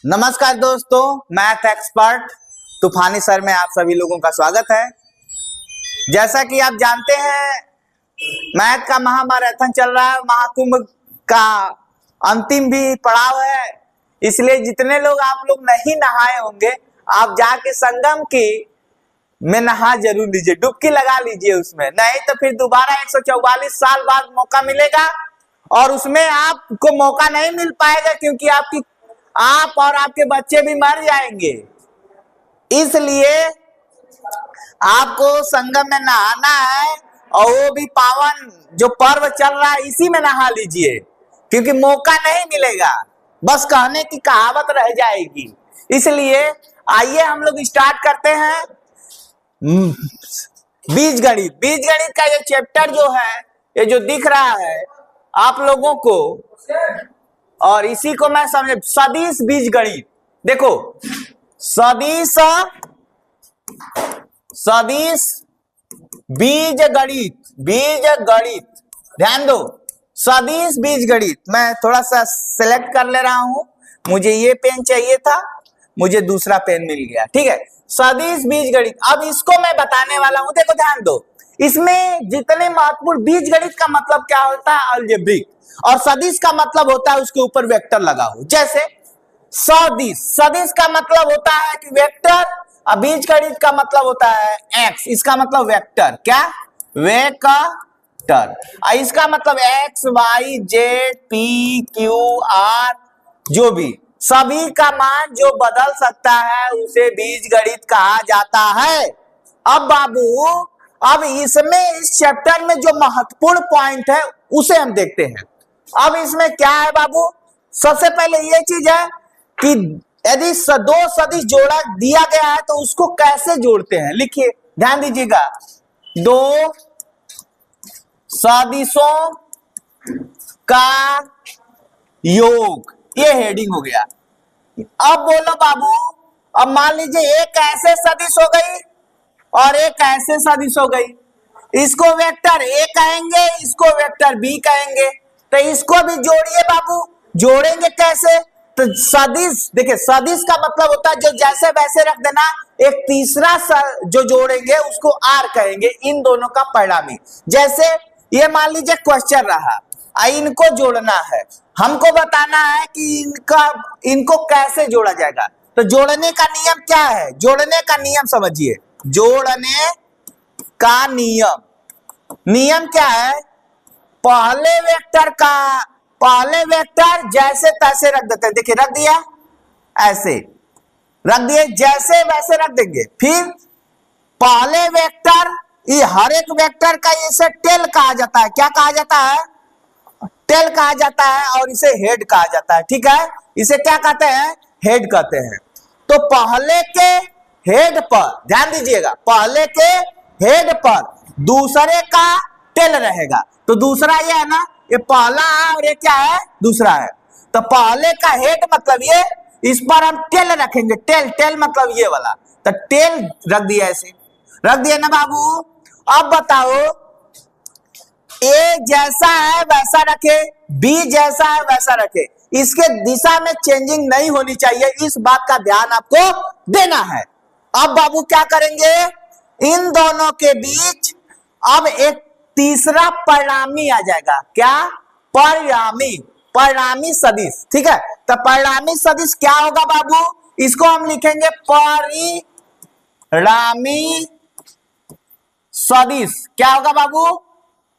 नमस्कार दोस्तों, math expert तूफानी सर में आप सभी लोगों का स्वागत है। जैसा कि आप जानते हैं, मैथ का महामैराथन चल रहा है, महाकुंभ का अंतिम भी पड़ाव है। इसलिए जितने लोग आप लोग नहीं नहाए होंगे, आप जाके संगम की में नहा जरूर लीजिए, डुबकी लगा लीजिए उसमें, नहीं तो फिर दोबारा 144 साल बाद मौका मिलेगा और उसमें आपको मौका नहीं मिल पाएगा, क्योंकि आप और आपके बच्चे भी मर जाएंगे। इसलिए आपको संगम में नहाना है और वो भी पावन जो पर्व चल रहा है इसी में नहा लीजिए, क्योंकि मौका नहीं मिलेगा, बस कहने की कहावत रह जाएगी। इसलिए आइए हम लोग स्टार्ट करते हैं बीजगणित। बीजगणित का ये चैप्टर जो है, ये जो दिख रहा है आप लोगों को, और इसी को मैं समझ सदिश बीजगणित। देखो, सदिश बीजगणित, बीजगणित ध्यान दो, सदिश बीजगणित। मैं थोड़ा सा सिलेक्ट कर ले रहा हूं, मुझे ये पेन चाहिए था, मुझे दूसरा पेन मिल गया, ठीक है। सदिश बीजगणित, अब इसको मैं बताने वाला हूं। देखो ध्यान दो, इसमें जितने महत्वपूर्ण, बीजगणित का मतलब क्या होता है, अलजेब्रिक, और सदिश का मतलब होता है उसके ऊपर वेक्टर लगा हो। जैसे सदिश, सदिश का मतलब होता है कि वेक्टर, और बीजगणित का मतलब होता है एक्स, इसका मतलब वेक्टर, क्या वेक्टर, इसका मतलब X Y Z P Q R, जो भी सभी का मान जो बदल सकता है उसे बीजगणित कहा जाता है। अब बाबू, अब इसमें इस चैप्टर में जो महत्वपूर्ण पॉइंट है उसे हम देखते हैं। अब इसमें क्या है बाबू, सबसे पहले ये चीज है कि यदि दो सदिश जोड़ा दिया गया है तो उसको कैसे जोड़ते हैं। लिखिए, ध्यान दीजिएगा, दो सदिशों का योग, ये हेडिंग हो गया। अब बोलो बाबू, अब मान लीजिए एक ऐसे सदिश हो गई और एक ऐसे सदिश हो गई, इसको वेक्टर ए कहेंगे, इसको वेक्टर बी कहेंगे, तो इसको भी जोड़िए बाबू। जोड़ेंगे कैसे, तो सदिश, देखिए सदिश का मतलब होता है जो जैसे वैसे रख देना। एक तीसरा जो जोड़ेंगे उसको आर कहेंगे, इन दोनों का परिणामी। जैसे ये मान लीजिए क्वेश्चन रहा, इनको जोड़ना है, हमको बताना है कि इनको कैसे जोड़ा जाएगा। तो जोड़ने का नियम क्या है, जोड़ने का नियम समझिए, जोड़ने का नियम क्या है, पहले वेक्टर जैसे तैसे रख देते हैं। देखिए रख दिया, ऐसे रख दिए, जैसे वैसे रख देंगे। फिर पहले वेक्टर, ये हर एक वेक्टर का इसे टेल कहा जाता है। क्या कहा जाता है, टेल कहा जाता है, और इसे हेड कहा जाता है, ठीक है। इसे क्या कहते हैं, हेड कहते हैं। तो पहले के हेड पर ध्यान दीजिएगा, पहले के हेड पर दूसरे का टेल रहेगा। तो दूसरा ये है ना, ये पहला है और ये क्या है, दूसरा है। तो पहले का हेड मतलब ये, इस पर हम टेल रखेंगे, टेल मतलब ये वाला, तो टेल रख दिया, ऐसे रख दिया ना बाबू। अब बताओ, ए जैसा है वैसा रखे, बी जैसा है वैसा रखे, इसके दिशा में चेंजिंग नहीं होनी चाहिए, इस बात का ध्यान आपको देना है। अब बाबू क्या करेंगे, इन दोनों के बीच अब एक तीसरा परिणामी आ जाएगा। क्या, परिणामी सदिश, ठीक है। तो परिणामी सदिश क्या होगा बाबू, इसको हम लिखेंगे परिणामी सदिश। क्या होगा बाबू,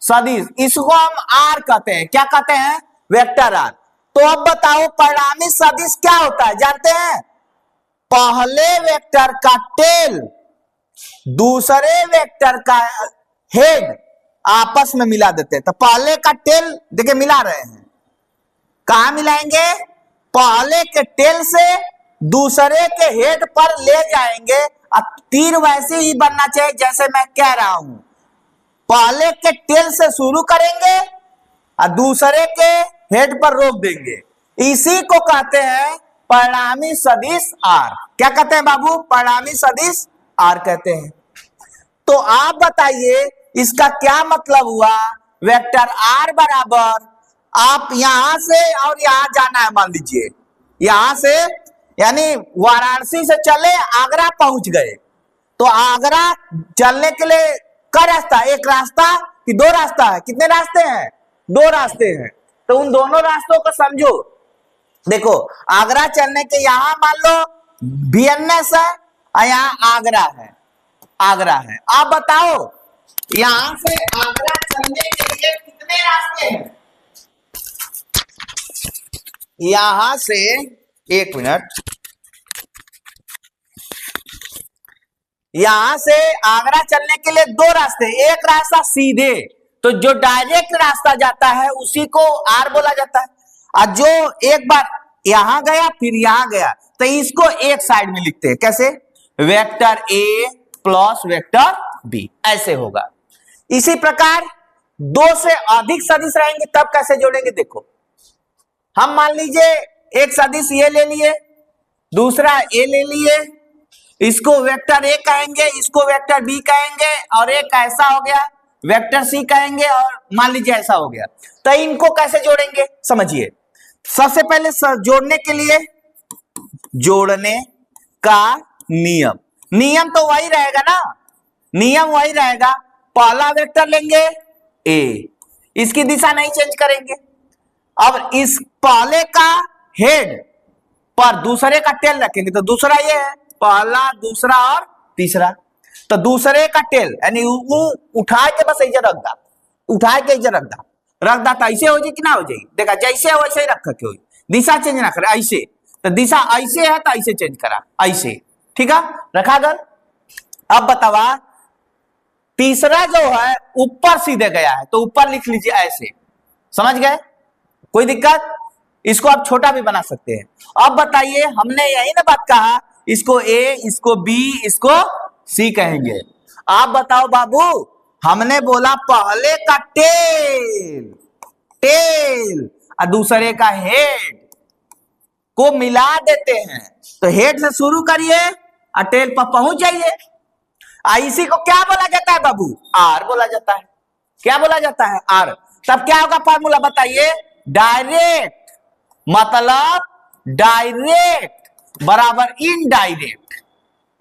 सदिश, इसको हम आर कहते हैं। क्या कहते हैं, वेक्टर आर। तो अब बताओ परिणामी सदिश क्या होता है, जानते हैं, पहले वेक्टर का टेल दूसरे वेक्टर का हेड आपस में मिला देते हैं। तो पहले का टेल देखिए मिला रहे हैं, कहां मिलाएंगे, पहले के टेल से दूसरे के हेड पर ले जाएंगे। अब तीर वैसे ही बनना चाहिए जैसे मैं कह रहा हूं, पहले के टेल से शुरू करेंगे और दूसरे के हेड पर रोक देंगे, इसी को कहते हैं परिणामी सदिश आर। क्या कहते हैं बाबू, परिणामी सदिश आर कहते हैं। तो आप बताइए इसका क्या मतलब हुआ, वेक्टर आर बराबर, आप यहां से और यहां जाना है, मान लीजिए यहां से यानी वाराणसी से चले आगरा पहुंच गए, तो आगरा चलने के लिए क्या रास्ता, एक रास्ता कि दो रास्ता है? कितने रास्ते हैं? दो रास्ते हैं। तो उन दोनों रास्तों को समझो। देखो आगरा चलने के यहां मान लो बीएनएस है और यहां आगरा है, आगरा है। आप बताओ यहां से आगरा चलने के लिए कितने रास्ते हैं? यहां से, एक मिनट, यहां से आगरा चलने के लिए दो रास्ते, एक रास्ता सीधे, तो जो डायरेक्ट रास्ता जाता है उसी को आर बोला जाता है, और जो एक बार यहां गया फिर यहां गया तो इसको एक साइड में लिखते हैं। कैसे? Vector A plus vector B, ऐसे होगा। इसी प्रकार दो से अधिक सदिश रहेंगे तब कैसे जोड़ेंगे? देखो हम मान लीजिए एक सदिश ये ले लिए, दूसरा ए ले लिए, इसको वेक्टर ए कहेंगे, इसको वेक्टर बी कहेंगे, और एक ऐसा हो गया वेक्टर सी कहेंगे, और मान लीजिए ऐसा हो गया। तो इनको कैसे जोड़ेंगे समझिए। सबसे पहले जोड़ने के लिए जोड़ने का नियम, नियम तो वही रहेगा ना, नियम वही रहेगा। पहला वेक्टर लेंगे ए, इसकी दिशा नहीं चेंज करेंगे। अब इस पहले का हेड पर दूसरे का टेल रखेंगे, तो दूसरा ये है, पहला दूसरा और तीसरा, तो दूसरे का टेल यानी उठा के बस ऐसे रख दा, उठा के ऐसे रख दा, रख दा तो ऐसे हो जाए कि ना हो जाए? देखा जैसे है वैसे ही रख के हो, दिशा चेंज ना करे। ऐसे तो दिशा ऐसे है तो ऐसे चेंज करा, ऐसे, ठीक है, रखा गल। अब बतावा तीसरा जो है ऊपर सीधे गया है तो ऊपर लिख लीजिए ऐसे, समझ गए? कोई दिक्कत? इसको आप छोटा भी बना सकते हैं। अब बताइए हमने यही ना बात कहा, इसको ए, इसको बी, इसको सी कहेंगे। आप बताओ बाबू, हमने बोला पहले का टेल, टेल और दूसरे का हेड को मिला देते हैं, तो हेड से शुरू करिए और टेल पर पहुंच जाइए। इसी को क्या बोला जाता है बाबू? आर बोला जाता है। क्या बोला जाता है? आर। तब क्या होगा फॉर्मूला बताइए? डायरेक्ट मतलब डायरेक्ट बराबर इनडायरेक्ट,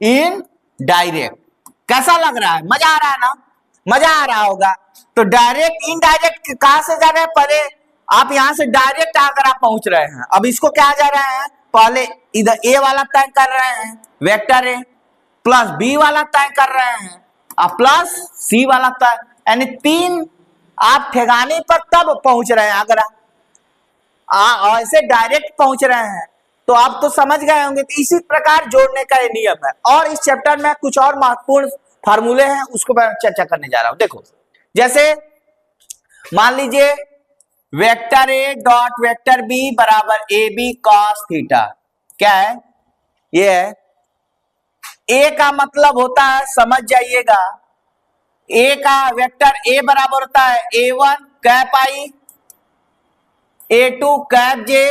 इनडायरेक्ट। कैसा लग रहा है? मजा आ रहा है ना? मजा आ रहा होगा। तो डायरेक्ट इनडायरेक्ट कहां से जा रहे हैं? पहले आप यहां से डायरेक्ट आकर आप पहुंच रहे हैं, अब इसको क्या जा रहे हैं? पहले इधर ए वाला तय कर रहे हैं, वेक्टर ए, प्लस बी वाला तय कर रहे हैं और प्लस सी वाला तय, यानी तीन आप ठिकाने पर तब पहुंच रहे हैं आगरा, ऐसे डायरेक्ट पहुंच रहे हैं। तो आप तो समझ गए होंगे। तो इसी प्रकार जोड़ने का ये नियम है। और इस चैप्टर में कुछ और महत्वपूर्ण फार्मूले हैं, उसको मैं चर्चा करने जा रहा हूं। देखो जैसे मान लीजिए vector A dot vector B बराबर ए बी कॉस थीटा, क्या है? ये है ए का मतलब होता है, समझ जाइएगा, ए का वेक्टर ए बराबर होता है A1 कैप आई, A2 कैप जे,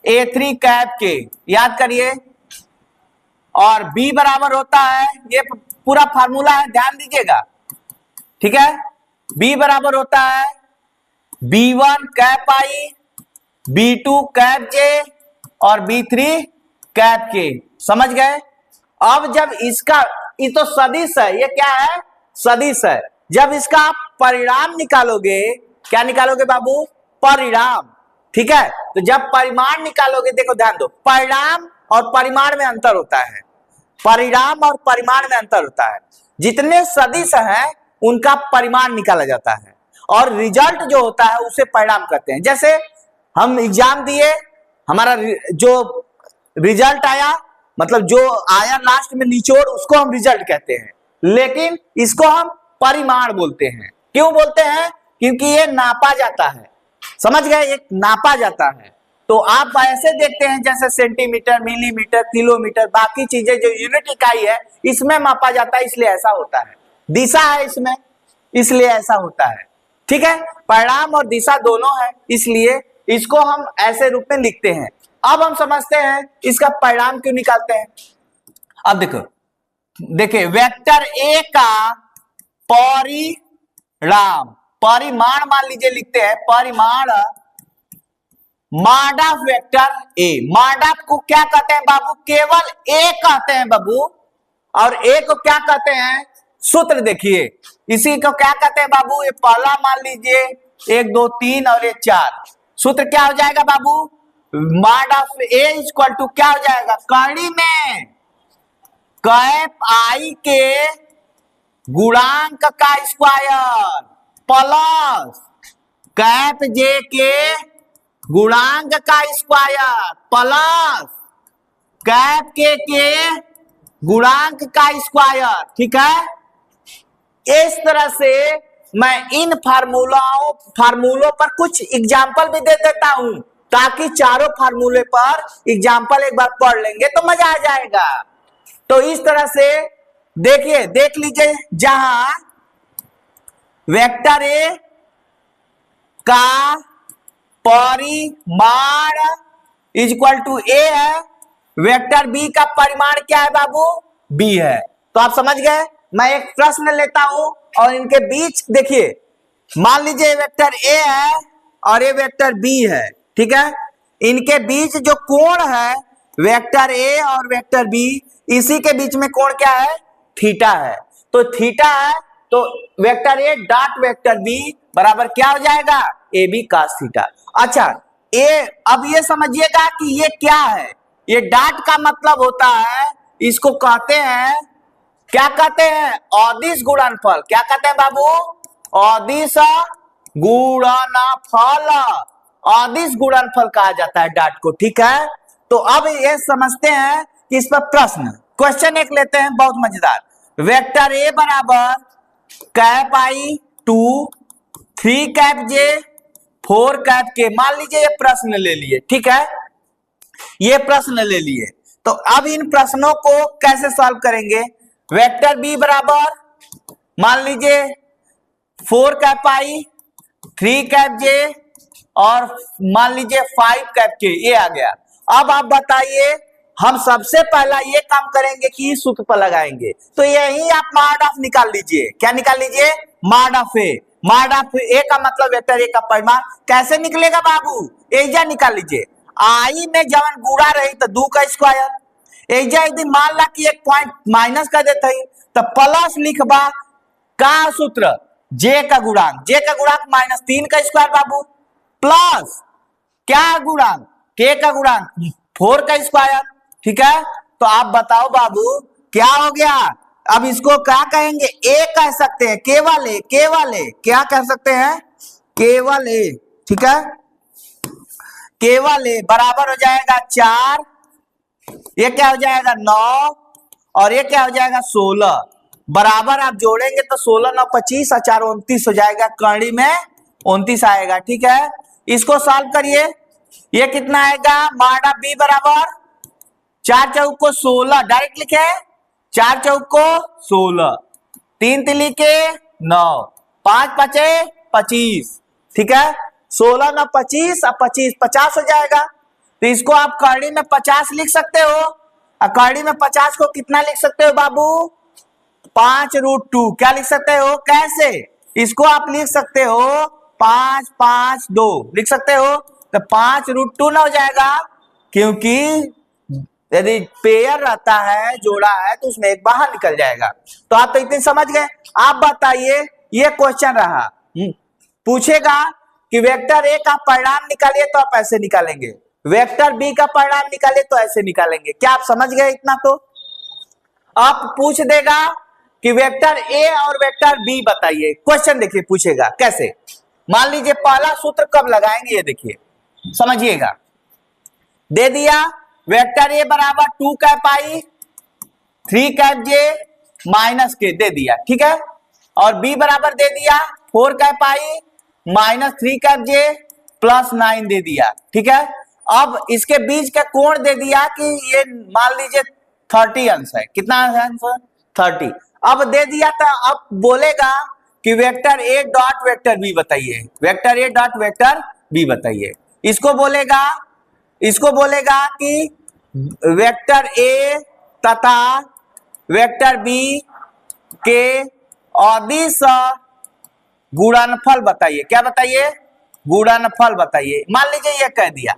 A3 कैप के, याद करिए। और B बराबर होता है, ये पूरा फार्मूला है, ध्यान दीजिएगा, ठीक है। B बराबर होता है B1 कैप आई, B2 कैप जे और B3 कैप के, समझ गए। अब जब इसका, ये तो सदिश है, ये क्या है? सदिश है। जब इसका आप परिणाम निकालोगे, क्या निकालोगे बाबू? परिणाम, ठीक है। तो जब परिमाण निकालोगे, देखो ध्यान दो, परिणाम और परिमाण में अंतर होता है, परिणाम और परिमाण में अंतर होता है। जितने सदिश हैं उनका परिमाण निकाला जाता है और रिजल्ट जो होता है उसे परिणाम कहते हैं। जैसे हम एग्जाम दिए, हमारा जो रिजल्ट आया, मतलब जो आया लास्ट में निचोड़, उसको हम रिजल्ट कहते हैं, लेकिन इसको हम परिमाण बोलते हैं। क्यों बोलते हैं? क्योंकि ये नापा जाता है, समझ गए, एक नापा जाता है। तो आप ऐसे देखते हैं जैसे सेंटीमीटर, मिलीमीटर, किलोमीटर, बाकी चीजें जो यूनिट इकाई है इसमें मापा जाता है, इसलिए ऐसा होता है। दिशा है इसमें, इसलिए ऐसा होता है, ठीक है। परिणाम और दिशा दोनों है, इसलिए इसको हम ऐसे रूप में लिखते हैं। अब हम समझते हैं इसका परिणाम क्यों निकालते हैं। अब देखो, देखिए वेक्टर ए का परिणाम, परिमाण मान लीजिए लिखते हैं, परिमाण mod of vector A. Mod of को क्या कहते हैं बाबू? केवल ए कहते हैं बाबू। और ए को क्या कहते हैं? सूत्र देखिए, इसी को क्या कहते हैं बाबू? ये पहला मान लीजिए 1 2 3 और ये 4। सूत्र क्या हो जाएगा बाबू? Mod of A equal to क्या हो जाएगा? कड़ी में कैप आई के गुणांक का स्क्वायर प्लस कैप जे के गुणांक का स्क्वायर प्लस कैप के गुणांक का स्क्वायर। ठीक है, इस तरह से मैं इन फार्मूलों पर कुछ एग्जाम्पल भी दे देता हूं, ताकि चारों फार्मूले पर एग्जाम्पल एक बार पढ़ लेंगे तो मजा आ जाएगा। तो इस तरह से देखिए, देख लीजिए, जहां वेक्टर ए का परिमाण इक्वल टू ए है, वेक्टर बी का परिमाण क्या है बाबू? बी है। तो आप समझ गए। मैं एक प्रश्न लेता हूं और इनके बीच देखिए, मान लीजिए वेक्टर ए है और ये वेक्टर बी है। ठीक है, इनके बीच जो कोण है वेक्टर ए और वेक्टर बी, इसी के बीच में कोण क्या है? थीटा है। तो थीटा है तो vector A dot vector B बराबर क्या हो जाएगा? A B cos theta. अच्छा, अब ये समझिएगा कि ये क्या है। ये डॉट का मतलब होता है, इसको कहते हैं, क्या कहते हैं? अदिश गुणनफल। क्या कहते हैं बाबू? अदिश गुणनफल। अदिश गुणनफल कहा जाता है डॉट को। ठीक है, तो अब ये समझते हैं कि इस पर प्रश्न, क्वेश्चन एक लेते हैं बहुत मजेदार। वेक्टर ए बराबर कैप आई 2 3 कैप जे 4 कैप के, मान लीजिए ये प्रश्न ले लिए। ठीक है, ये प्रश्न ले लिए, तो अब इन प्रश्नों को कैसे सॉल्व करेंगे? वेक्टर बी बराबर मान लीजिए 4 कैप आई 3 कैप जे और मान लीजिए 5 कैप के, ये आ गया। अब आप बताइए, हम सबसे पहला ये काम करेंगे कि इस सूत्र पर लगाएंगे। तो यही आप मॉड ऑफ निकाल लीजिए। क्या निकाल लीजिए? Mod of A. Mod of A का मतलब वेक्टर ए का परिमाण। कैसे निकलेगा बाबू? एजा निकाल लीजिए। आई में जब गुणा रही तो 2 का स्क्वायर, एजा यदि मान ला कि एक पॉइंट माइनस कर देते ही तो प्लस लिखबा का सूत्र जे का गुणांक, जे का गुणांक -3 का स्क्वायर बाबू, प्लस क्या गुणांक? के का गुणांक 4 का स्क्वायर। ठीक है, तो आप बताओ बाबू क्या हो गया? अब इसको क्या कहेंगे? ए कह सकते हैं, केवल ए, केवल ए। क्या कह सकते हैं? केवल ए। ठीक है, केवल ए बराबर हो जाएगा 4, ये क्या हो जाएगा 9 और ये क्या हो जाएगा 16। बराबर आप जोड़ेंगे तो 16 9 25 और 4 29 हो जाएगा, कड़ी में 29 आएगा। ठीक है, इसको सॉल्व करिए। ये कितना आएगा? मॉड ऑफ बी बराबर 4 चौक को 16, डायरेक्ट लिखे 4 चौक को 16, 3 तिली के 9, 5 5 25। ठीक है, 16 9 25 और 25 50 हो जाएगा। तो इसको आप कड़ी में 50 लिख सकते हो, और कड़ी में 50 को कितना लिख सकते हो बाबू? 5√2। क्या लिख सकते हो? कैसे? इसको आप लिख सकते हो 5 5 2 लिख सकते हो, तो 5√2 ना हो जाएगा, क्योंकि यदि पेयर रहता है, जोड़ा है, तो उसमें एक बाहर निकल जाएगा। तो आप तो इतने समझ गए। आप बताइए, ये क्वेश्चन रहा, पूछेगा कि वेक्टर ए का परिणाम निकालिए, तो आप ऐसे निकालेंगे, वेक्टर बी का परिणाम निकालिए तो ऐसे निकालेंगे। क्या आप समझ गए इतना? तो आप पूछ देगा कि वेक्टर ए और वेक्टर बी बताइए। क्वेश्चन देखिए, पूछेगा कैसे। मान लीजिए पहला सूत्र कब लगाएंगे, ये देखिए, समझिएगा। दे दिया वेक्टर ए बराबर 2 कैप आई 3 कैप जे माइनस के दे दिया। ठीक है, और बी बराबर दे दिया 4 कैप आई -3 कैप जे प्लस 9 दे दिया। ठीक है, अब इसके बीच का कोण दे दिया कि ये मान लीजिए 30 अंश है। कितना अंश? 30। अब दे दिया तो अब बोलेगा कि vector A dot vector B बताइए, vector A dot vector B बताइए। इसको बोलेगा कि वेक्टर ए तथा वेक्टर बी के अदिश गुणनफल बताइए। क्या बताइए? गुणनफल बताइए। मान लीजिए ये कह दिया,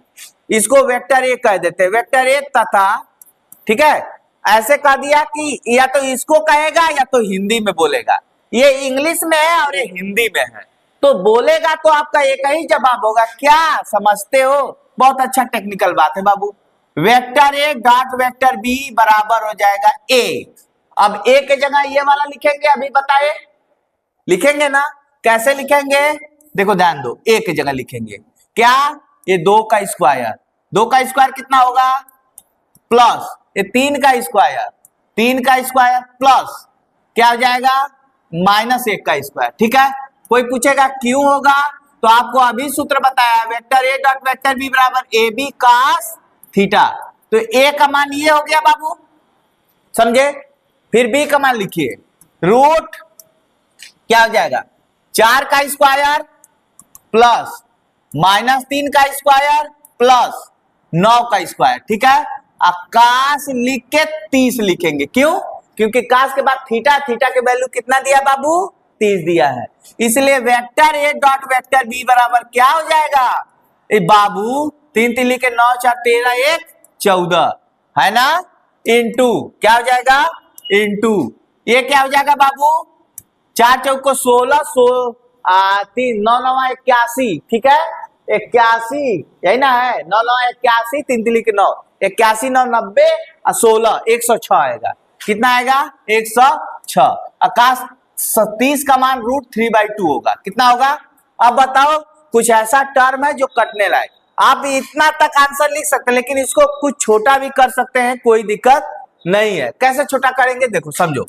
इसको वेक्टर ए कह देते, वेक्टर ए तथा, ठीक है, ऐसे कह दिया कि या तो इसको कहेगा या तो हिंदी में बोलेगा। ये इंग्लिश में है और ये हिंदी में है, तो बोलेगा तो आपका एक ही जवाब होगा। क्या समझते हो? बहुत अच्छा टेक्निकल बात है बाबू। Vector A dot vector B बराबर हो जाएगा ए। अब ए के जगह ये वाला लिखेंगे, अभी बताए लिखेंगे ना, कैसे लिखेंगे? देखो ध्यान दो, ए की जगह लिखेंगे क्या? ये 2 का स्क्वायर, 2 का स्क्वायर कितना होगा? प्लस ये 3 का स्क्वायर, 3 का स्क्वायर प्लस क्या हो जाएगा? -1 का स्क्वायर। ठीक है, कोई पूछेगा क्यों होगा, तो आपको अभी सूत्र बताया, vector A dot vector B बराबर ए बी कॉस थीटा। तो ए का मान ये हो गया बाबू, समझे? फिर बी का मान लिखिए, रूट क्या हो जाएगा? 4 का स्क्वायर प्लस -3 का स्क्वायर प्लस 9 का स्क्वायर। ठीक है, काश लिख के 30 लिखेंगे। क्यों? क्योंकि काश के बाद थीटा, थीटा के वैल्यू कितना दिया बाबू? 30 दिया है, इसलिए vector A dot vector B बराबर क्या हो जाएगा? ए बाबू 3 3 लिखे 9 4 13 1 14 है ना, इनटू क्या हो जाएगा? इनटू ये क्या हो जाएगा बाबू? 4 चौको 16 3 9 9 81। ठीक है, 81 यही ना है, 9 9 81 3 3 लिखे 9 81 9 90 और 16 106 आएगा। कितना आएगा? 106। आकाश 30 का मान √3/2 होगा। कितना होगा? अब बताओ, कुछ ऐसा टर्म है जो कटने लायक, आप इतना तक आंसर लिख सकते हैं, लेकिन इसको कुछ छोटा भी कर सकते हैं, कोई दिक्कत नहीं है। कैसे छोटा करेंगे देखो, समझो।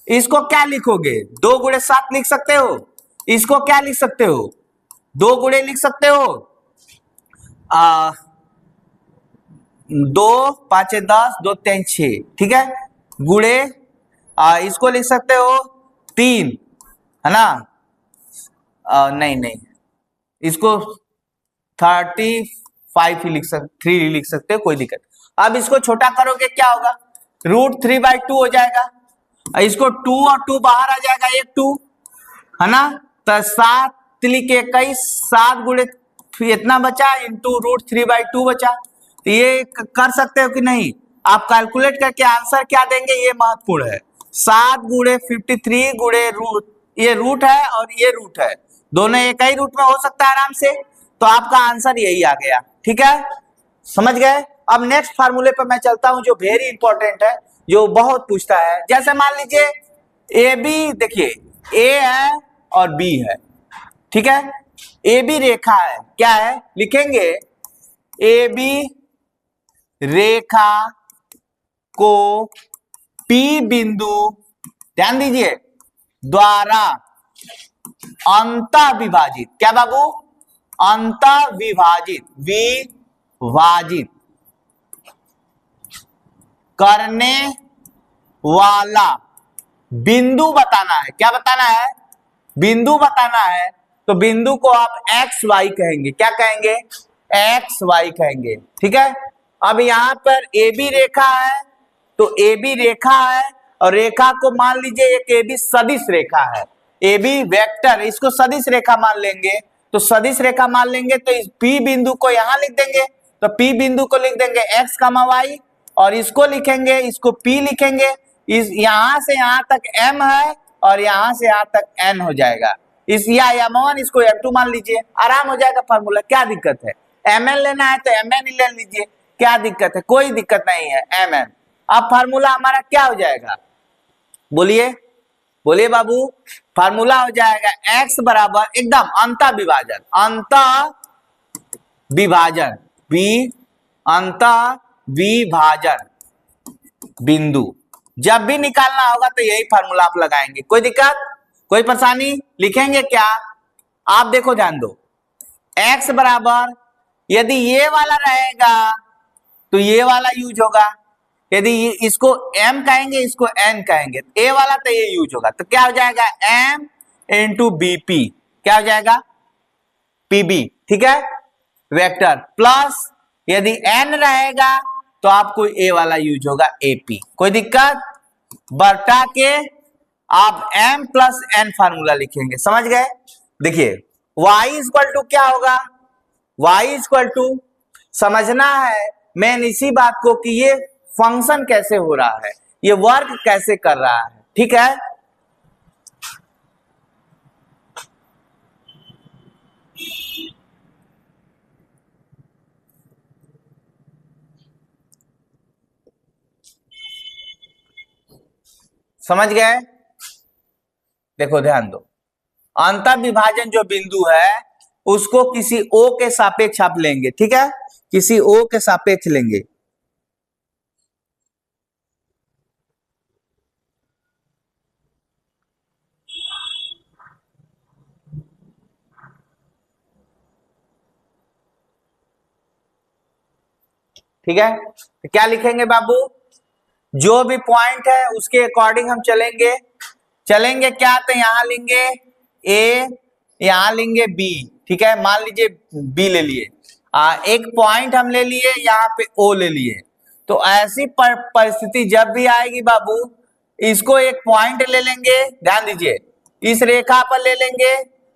इसको क्या लिखोगे? 2 गुणे 7 लिख सकते हो। इसको क्या लिख सकते हो? 2 गुणे लिख सकते हो, 2 5 10 2 3 6। ठीक है, गुणे इसको लिख सकते हो 3, है ना? नहीं, इसको 35 ही लिख सकते, 3 लिख सकते हो, कोई दिक्कत। अब इसको छोटा करोगे क्या होगा? √3/2 हो जाएगा। इसको 2 और 2 बाहर आ जाएगा, 1 2, है ना? तो 7 लिखे 21, 7 गुणे इतना बचा इंटू √3/2 बचा। तो ये कर सकते हो कि नहीं? आप कैलकुलेट करके आंसर क्या देंगे, ये महत्वपूर्ण है। 7 गुणे 53 गुणे रूट, ये रूट है और ये रूट है, दोनों एक ही रूट में हो सकता है आराम से, तो आपका आंसर यही आ गया। ठीक है, समझ गए? अब नेक्स्ट फार्मूले पर मैं चलता हूं, जो वेरी इंपॉर्टेंट है, जो बहुत पूछता है। जैसे मान लीजिए ए बी, देखिए ए है और बी है। ठीक है, ए बी रेखा है, क्या है लिखेंगे? ए बी रेखा को P बिंदु, ध्यान दीजिए, द्वारा अंतः विभाजित, क्या बाबू? अंतः विभाजित, विभाजित करने वाला बिंदु बताना है। क्या बताना है? बिंदु बताना है। तो बिंदु को आप एक्स वाई कहेंगे। क्या कहेंगे? एक्स वाई कहेंगे। ठीक है, अब यहां पर ए बी रेखा है, तो ए बी रेखा है और रेखा को मान लीजिए एक ए बी सदिश रेखा है। ए बी वेक्टर, इसको सदिश रेखा मान लेंगे, तो सदिश रेखा मान लेंगे तो इस पी बिंदु को यहां लिख देंगे, तो पी बिंदु को लिख देंगे एक्स कामा वाई, और इसको लिखेंगे, इसको पी लिखेंगे। इस यहां से यहां तक एम है और यहां से यहां तक एन हो जाएगा। इस या M1 इसको M2 मान लीजिए, आराम हो जाएगा फार्मूला। क्या दिक्कत है? MN लेना है तो MN ही ले लीजिए, क्या दिक्कत है? कोई दिक्कत नहीं है, MN। अब फार्मूला हमारा क्या हो जाएगा? बोलिए बोलिए बाबू, फार्मूला हो जाएगा x बराबर एकदम अंतः विभाजन, अंतः विभाजन, अंतः विभाजन बिंदु। जब भी निकालना होगा तो यही फार्मूला आप लगाएंगे। कोई दिक्कत, कोई परेशानी? लिखेंगे क्या? आप देखो ध्यान दो, x बराबर, यदि ये वाला रहेगा तो ये वाला यूज होगा, यदि इसको m कहेंगे इसको n कहेंगे, a वाला तो ये यूज होगा, तो क्या हो जाएगा? m इंटू bp, क्या हो जाएगा? pb। ठीक है, वेक्टर प्लस यदि n रहेगा तो आपको a वाला यूज होगा, ap। कोई दिक्कत? बटा के आप m प्लस n फार्मूला लिखेंगे। समझ गए? देखिए y इक्वल टू क्या होगा, y इक्वल टू, समझना है मेन इसी बात को कि ये फंक्शन कैसे हो रहा है, ये वर्क कैसे कर रहा है, ठीक है। समझ गए, देखो ध्यान दो, अंतर विभाजन जो बिंदु है उसको किसी O के सापेक्ष आप लेंगे, ठीक है, किसी O के सापेक्ष लेंगे। ठीक है, तो क्या लिखेंगे बाबू, जो भी पॉइंट है उसके अकॉर्डिंग हम चलेंगे, चलेंगे क्या, तो यहां लेंगे A, यहां लेंगे B, ठीक है, मान लीजिए B ले लिए, एक पॉइंट हम ले लिए, यहाँ पे O ले लिए, तो ऐसी परिस्थिति जब भी आएगी बाबू, इसको एक पॉइंट ले लेंगे, ध्यान दीजिए, इस रेखा पर ले लेंगे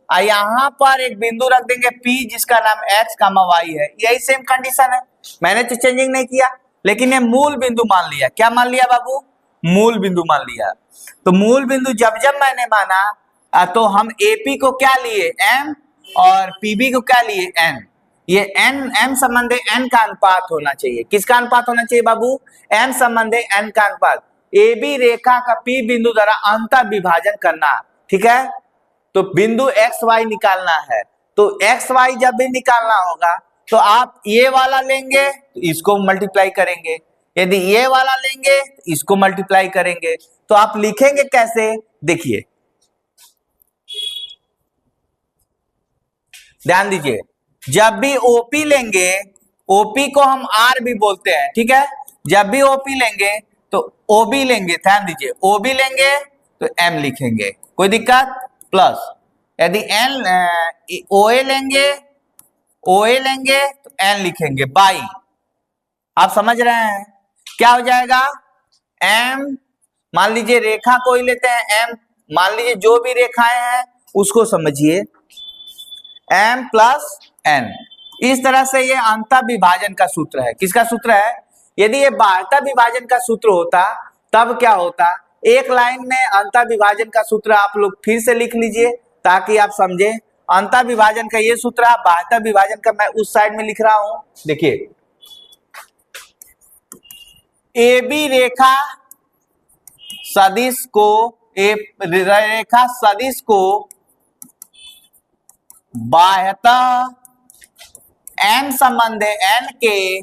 और यहाँ पर एक बिंदु रख देंगे P जिसका नाम x, y है, यही सेम कंडीशन है, मैंने तो चेंजिंग नहीं किया, लेकिन ये मूल बिंदु मान लिया, क्या मान लिया बाबू, मूल बिंदु मान लिया। तो मूल बिंदु जब जब मैंने माना तो हम AP को क्या लिए m और PB को क्या लिए n, ये m संबंधे n का अनुपात होना चाहिए, किसका अनुपात होना चाहिए बाबू, m संबंधे n का अनुपात, AB रेखा का P बिंदु द्वारा अंतर विभाजन करना, ठीक है। तो बिंदु XY निकालना है, तो XY जब भी निकालना होगा तो आप ये वाला लेंगे तो इसको मल्टीप्लाई करेंगे, यदि ये वाला लेंगे तो इसको मल्टीप्लाई करेंगे, तो आप लिखेंगे कैसे, देखिए ध्यान दीजिए, जब भी OP लेंगे, OP को हम R भी बोलते हैं, ठीक है, जब भी OP लेंगे तो OB लेंगे, ध्यान दीजिए OB लेंगे तो M लिखेंगे, कोई दिक्कत, प्लस यदि OA लेंगे तो N लिखेंगे, बाई, आप समझ रहे हैं, क्या हो जाएगा, M, मान लीजिए रेखा कोई लेते हैं M, मान लीजिए जो भी रेखाएं हैं उसको समझिए, M प्लस N, इस तरह से ये अंतर विभाजन का सूत्र है, किसका सूत्र है, यदि ये बाह्यता विभाजन का सूत्र होता तब क्या होता, एक लाइन में अंतर विभाजन का सूत्र आप लोग फिर से लिख लीजिए ताकि आप समझे, अंतर विभाजन का ये सूत्र है, बाह्यता विभाजन का मैं उस साइड में लिख रहा हूं, देखिए AB रेखा सदिश को, रेखा सदिश को बाह्यता n संबंधे n के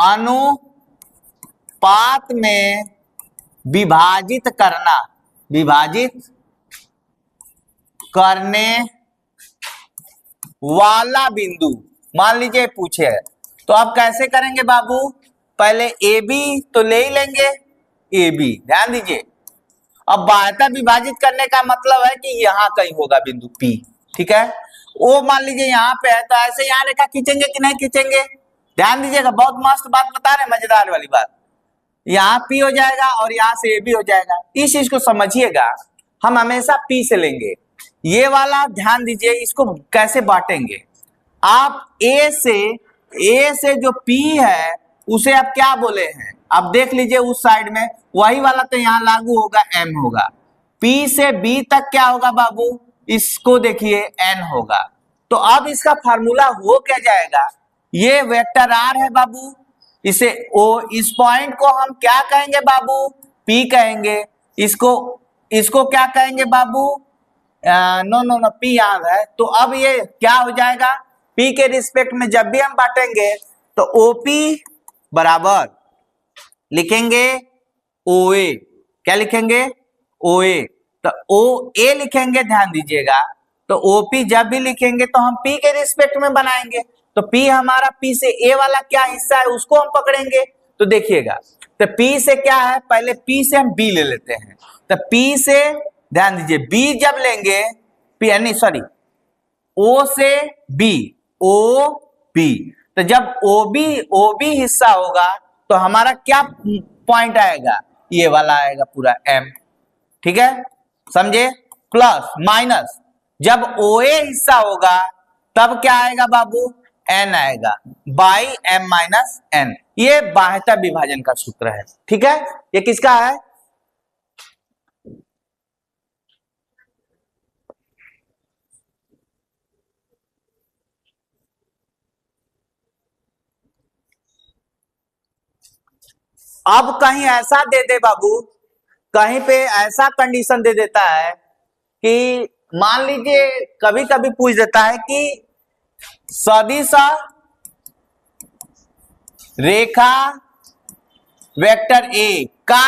अनुपात में विभाजित करने वाला बिंदु, मान लीजिए पूछे है, तो आप कैसे करेंगे बाबू, पहले AB तो ले ही लेंगे, AB, ध्यान दीजिए, अब बाह्यता विभाजित करने का मतलब है कि यहां कहीं होगा बिंदु P, ठीक है, वो मान लीजिए यहाँ पे है, तो ऐसे यहाँ रेखा खींचेंगे कि नहीं खींचेंगे, ध्यान दीजिएगा, बहुत मस्त बात बता रहे, मजेदार वाली बात, यहाँ P हो जाएगा और यहाँ से AB हो जाएगा, इस चीज को समझिएगा, हम हमेशा P से लेंगे, ये वाला ध्यान दीजिए, इसको कैसे बांटेंगे, आप A से जो P है उसे आप क्या बोले हैं, आप देख लीजिए उस साइड में, वही वाला तो यहाँ लागू होगा, M होगा, P से B तक क्या होगा बाबू, इसको देखिए N होगा, तो अब इसका फार्मूला हो क्या जाएगा, ये वेक्टर R है बाबू, इसे इस पॉइंट को हम क्या कहेंगे बाबू, P कहेंगे, इसको क्या कहेंगे बाबू, नो P यहाँ है, तो अब ये क्या हो जाएगा, P के रिस्पेक्ट में जब भी हम बांटेंगे तो OP बराबर लिखेंगे OA, क्या लिखेंगे, OA, तो OA लिखेंगे, ध्यान दीजिएगा, तो OP जब भी लिखेंगे तो हम P के रिस्पेक्ट में बनाएंगे, तो P हमारा P से A वाला क्या हिस्सा है उसको हम पकड़ेंगे, तो देखिएगा, तो P से क्या है, पहले P से हम B ले लेते हैं, तो P से ध्यान दीजिए B जब लेंगे, O से B, OB, तो जब OB हिस्सा होगा तो हमारा क्या पॉइंट आएगा, ये वाला आएगा पूरा M, ठीक है, समझे, प्लस माइनस जब OA हिस्सा होगा तब क्या आएगा बाबू, n आएगा बाई m माइनस n। ये बाह्यता विभाजन का सूत्र है, ठीक है। ये किसका है, अब कहीं ऐसा दे दे बाबू, कहीं पे ऐसा कंडीशन दे देता है कि मान लीजिए कभी कभी पूछ देता है कि सदिश रेखा वेक्टर ए का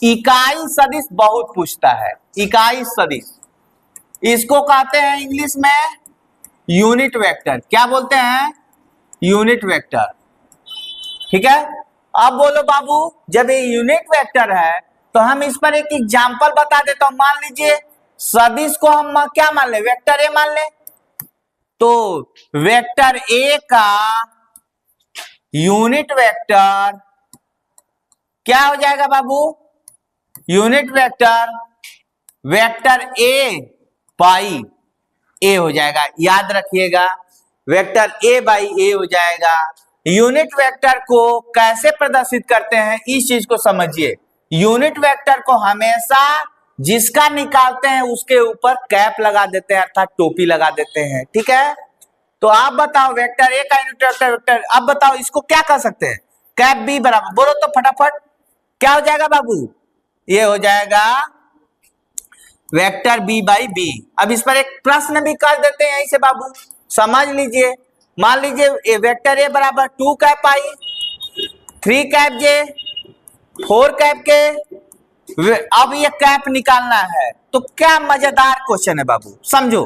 इकाई सदिश बहुत पूछता है। इकाई सदिश इसको कहते हैं इंग्लिश में यूनिट वेक्टर। क्या बोलते हैं, यूनिट वेक्टर, ठीक है। अब बोलो बाबू, जब ये यूनिट वेक्टर है तो हम इस पर एक एग्जांपल बता देता हूं। मान लीजिए सदिश को हम क्या मान ले, वेक्टर ए मान ले। तो वेक्टर ए का यूनिट वेक्टर क्या हो जाएगा बाबू, unit vector vector A by A हो जाएगा। याद रखिएगा, वेक्टर ए बाई ए हो जाएगा। यूनिट वेक्टर को कैसे प्रदर्शित करते हैं इस चीज को समझिए। यूनिट वेक्टर को हमेशा जिसका निकालते हैं उसके ऊपर कैप लगा देते हैं, अर्थात टोपी लगा देते हैं, ठीक है। तो आप बताओ वेक्टर ए का यूनिट वेक्टर, अब बताओ इसको क्या कर सकते हैं, कैप बी बराबर, बोलो तो फटाफट क्या हो जाएगा बाबू, ये हो जाएगा वेक्टर बी बाई बी। अब इस पर एक प्रश्न भी कर देते हैं यहीं से बाबू, समझ लीजिए। मान लीजिए वेक्टर ए बराबर 2 कैप आई, 3 कैप जे, 4 कैप के। अब ये कैप निकालना है, तो क्या मजेदार क्वेश्चन है बाबू, समझो।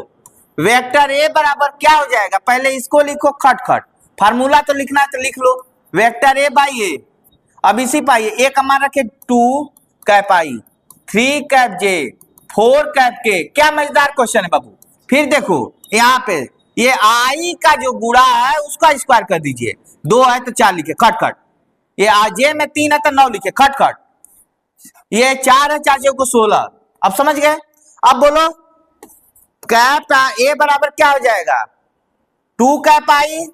वेक्टर ए बराबर क्या हो जाएगा, पहले इसको लिखो खटखट, फार्मूला तो लिखना है तो लिख लो, वेक्टर ए बाई ए। अब इसी पाइए एक हमारा रखे 2 कैप आई, 3 कैप जे, 4 कैप के। क्या मजेदार क्वेश्चन है बाबू। फिर देखो यहाँ पे ये आई का जो गुणा है उसका स्क्वायर कर दीजिए, 2 है तो 4 लिखे खटखट, ये जे में 3 है तो 9 लिखे खटखट, ये 4 है 4 को 16। अब समझ गए। अब बोलो कैप ए बराबर क्या हो जाएगा, 2 कैप आई,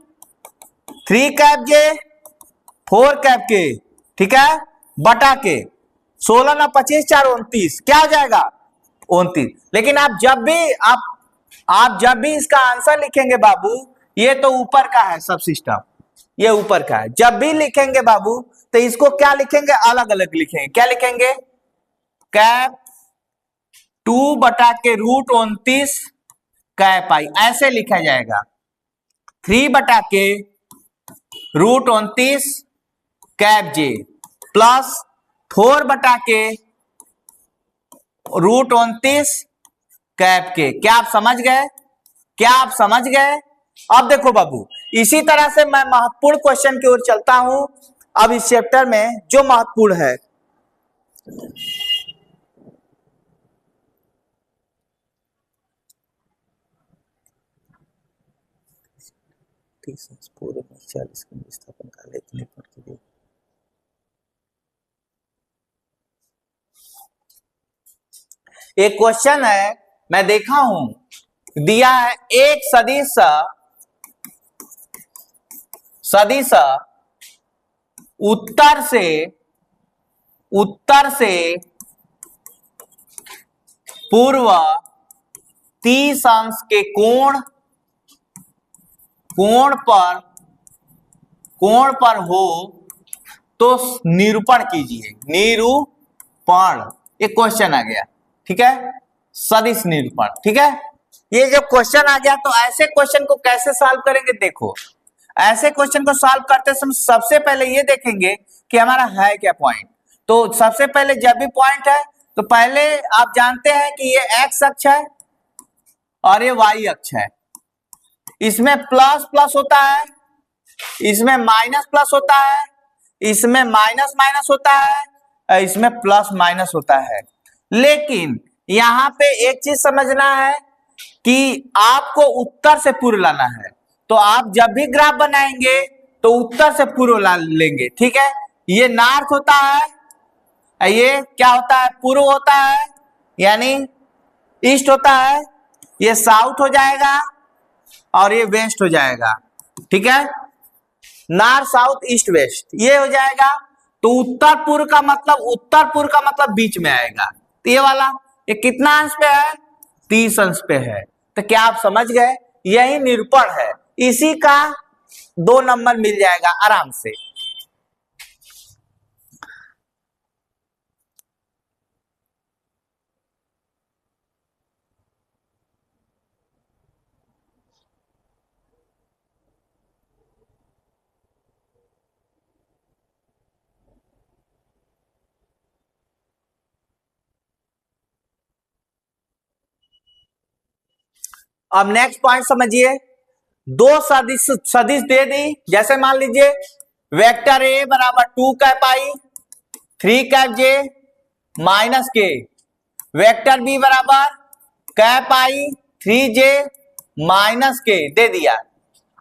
3 कैप जे, 4 कैप के, ठीक है, बटा के 16 ना 25 4 29, क्या हो जाएगा 29। लेकिन आप जब भी इसका आंसर लिखेंगे बाबू, ये तो ऊपर का है सब सिस्टम, ये ऊपर का है। जब भी लिखेंगे बाबू तो इसको क्या लिखेंगे, अलग अलग लिखेंगे। क्या लिखेंगे, कैप 2 बटा के रूट 29 कैप आई, ऐसे लिखा जाएगा। 3 बटा के रूट 29 कैप जे प्लस 4 बटा के रूट 29 कैप के। क्या आप समझ गए, क्या आप समझ गए। अब देखो बाबू, इसी तरह से मैं महत्वपूर्ण क्वेश्चन की ओर चलता हूं। अब इस चैप्टर में जो महत्वपूर्ण है, पूरे 40 का विस्थापन का लेख निरूपण कीजिए। एक क्वेश्चन है, मैं देखा हूं, दिया है एक सदिश उत्तर से पूर्व 30 अंश के कोण पर हो तो निरूपण कीजिए। निरूपण एक क्वेश्चन आ गया, ठीक है, सदिश निरूपण, ठीक है। ये जो क्वेश्चन आ गया तो ऐसे क्वेश्चन को कैसे सॉल्व करेंगे, देखो ऐसे क्वेश्चन को सॉल्व करते समय सबसे पहले ये देखेंगे कि हमारा है क्या पॉइंट। तो सबसे पहले जब भी पॉइंट है तो पहले आप जानते हैं कि ये एक्स अक्ष है और ये वाई अक्ष है। इसमें प्लस प्लस होता है, इसमें माइनस प्लस होता है, इसमें माइनस माइनस होता है, इसमें प्लस माइनस होता है। लेकिन यहां पे एक चीज समझना है कि आपको उत्तर से पूर्व लाना है। तो आप जब भी ग्राफ बनाएंगे तो उत्तर से पूर्व ला लेंगे, ठीक है। ये नॉर्थ होता है, ये क्या होता है, पूर्व होता है, यानी ईस्ट होता है। ये साउथ हो जाएगा और ये वेस्ट हो जाएगा, ठीक है, नॉर्थ साउथ ईस्ट वेस्ट ये हो जाएगा। तो उत्तर पूर्व का मतलब बीच में आएगा। तो ये वाला ये कितना अंश पे है, 30 अंश पे है। तो क्या आप समझ गए, यही निरूपण है, इसी का 2 नंबर मिल जाएगा आराम से। अब नेक्स्ट पॉइंट समझिए, दो सदिश दे दी, जैसे मान लीजिए वेक्टर ए बराबर 2 कैप आई 3 कैप जे माइनस के, वेक्टर बी बराबर कैप आई 3 जे माइनस के दे दिया।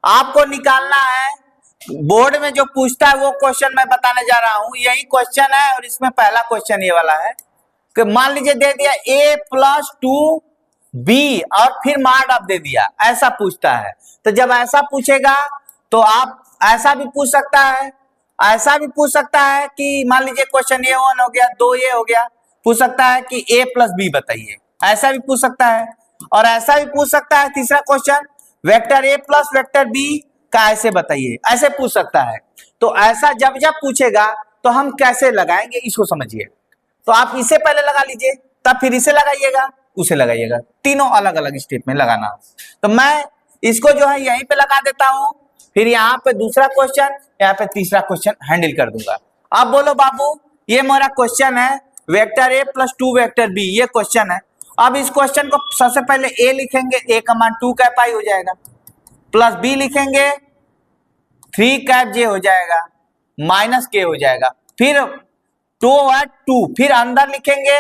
आपको निकालना है, बोर्ड में जो पूछता है वो क्वेश्चन मैं बताने जा रहा हूं, यही क्वेश्चन है और इसमें पहला क्वेश्चन ये वाला है कि मान लीजिए दे दिया a प्लस 2 बी और फिर मार्ड ऑफ दे दिया, ऐसा पूछता है। तो जब ऐसा पूछेगा तो आप ऐसा भी पूछ सकता है, ऐसा भी पूछ सकता है कि मान लीजिए क्वेश्चन ये 1 हो गया, 2 ये हो गया, पूछ सकता है कि a प्लस बी बताइए, ऐसा भी पूछ सकता है। और ऐसा भी पूछ सकता है तीसरा question, vector a plus vector B का ऐसे बताइए, ऐसे पूछ सकता है। तो ऐसा जब जब पूछेगा तो हम कैसे लगाएंगे इसको समझिए। तो आप इसे पहले लगा लीजिए, तब फिर इसे लगाइएगा, उसे लगाइएगा, तीनों अलग अलग स्टेप में लगाना। तो मैं इसको जो है यहीं पे लगा देता हूं, फिर यहाँ पे दूसरा क्वेश्चन, यहाँ पे तीसरा क्वेश्चन हैंडल कर दूंगा। अब बोलो बाबू, ये मेरा क्वेश्चन है, vector A plus 2 vector B, ये क्वेश्चन है। अब इस क्वेश्चन को सबसे पहले ए लिखेंगे, ए का मान 2 कैप आई हो जाएगा, प्लस बी लिखेंगे 3 कैप जे हो जाएगा, माइनस के हो जाएगा, फिर 2 फिर अंदर लिखेंगे,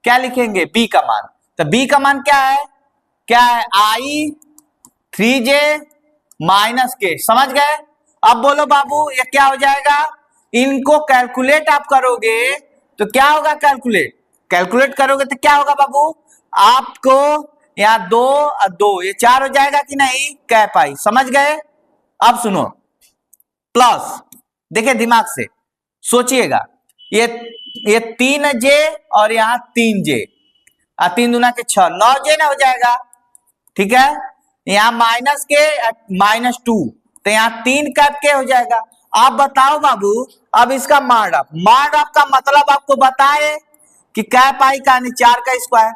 क्या लिखेंगे, बी का मान। तो बी का मान क्या है, आई 3 जे माइनस के, समझ गए। अब बोलो बाबू ये क्या हो जाएगा, इनको कैलकुलेट आप करोगे तो क्या होगा, कैलकुलेट करोगे तो क्या होगा बाबू, आपको यहाँ 2 और 2 ये 4 हो जाएगा कि नहीं, कैप आई, समझ गए। अब सुनो, प्लस देखिए दिमाग से सोचिएगा, ये 3 जे और यहाँ 3 जे, 3 दूना के 6, 9 जे ना हो जाएगा, ठीक है। यहाँ माइनस के -2, तो यहाँ 3 कैप के हो जाएगा। आप बताओ बाबू, अब इसका मार्ड ऑफ का मतलब आपको बताए कि कैप आई का 4 का स्क्वायर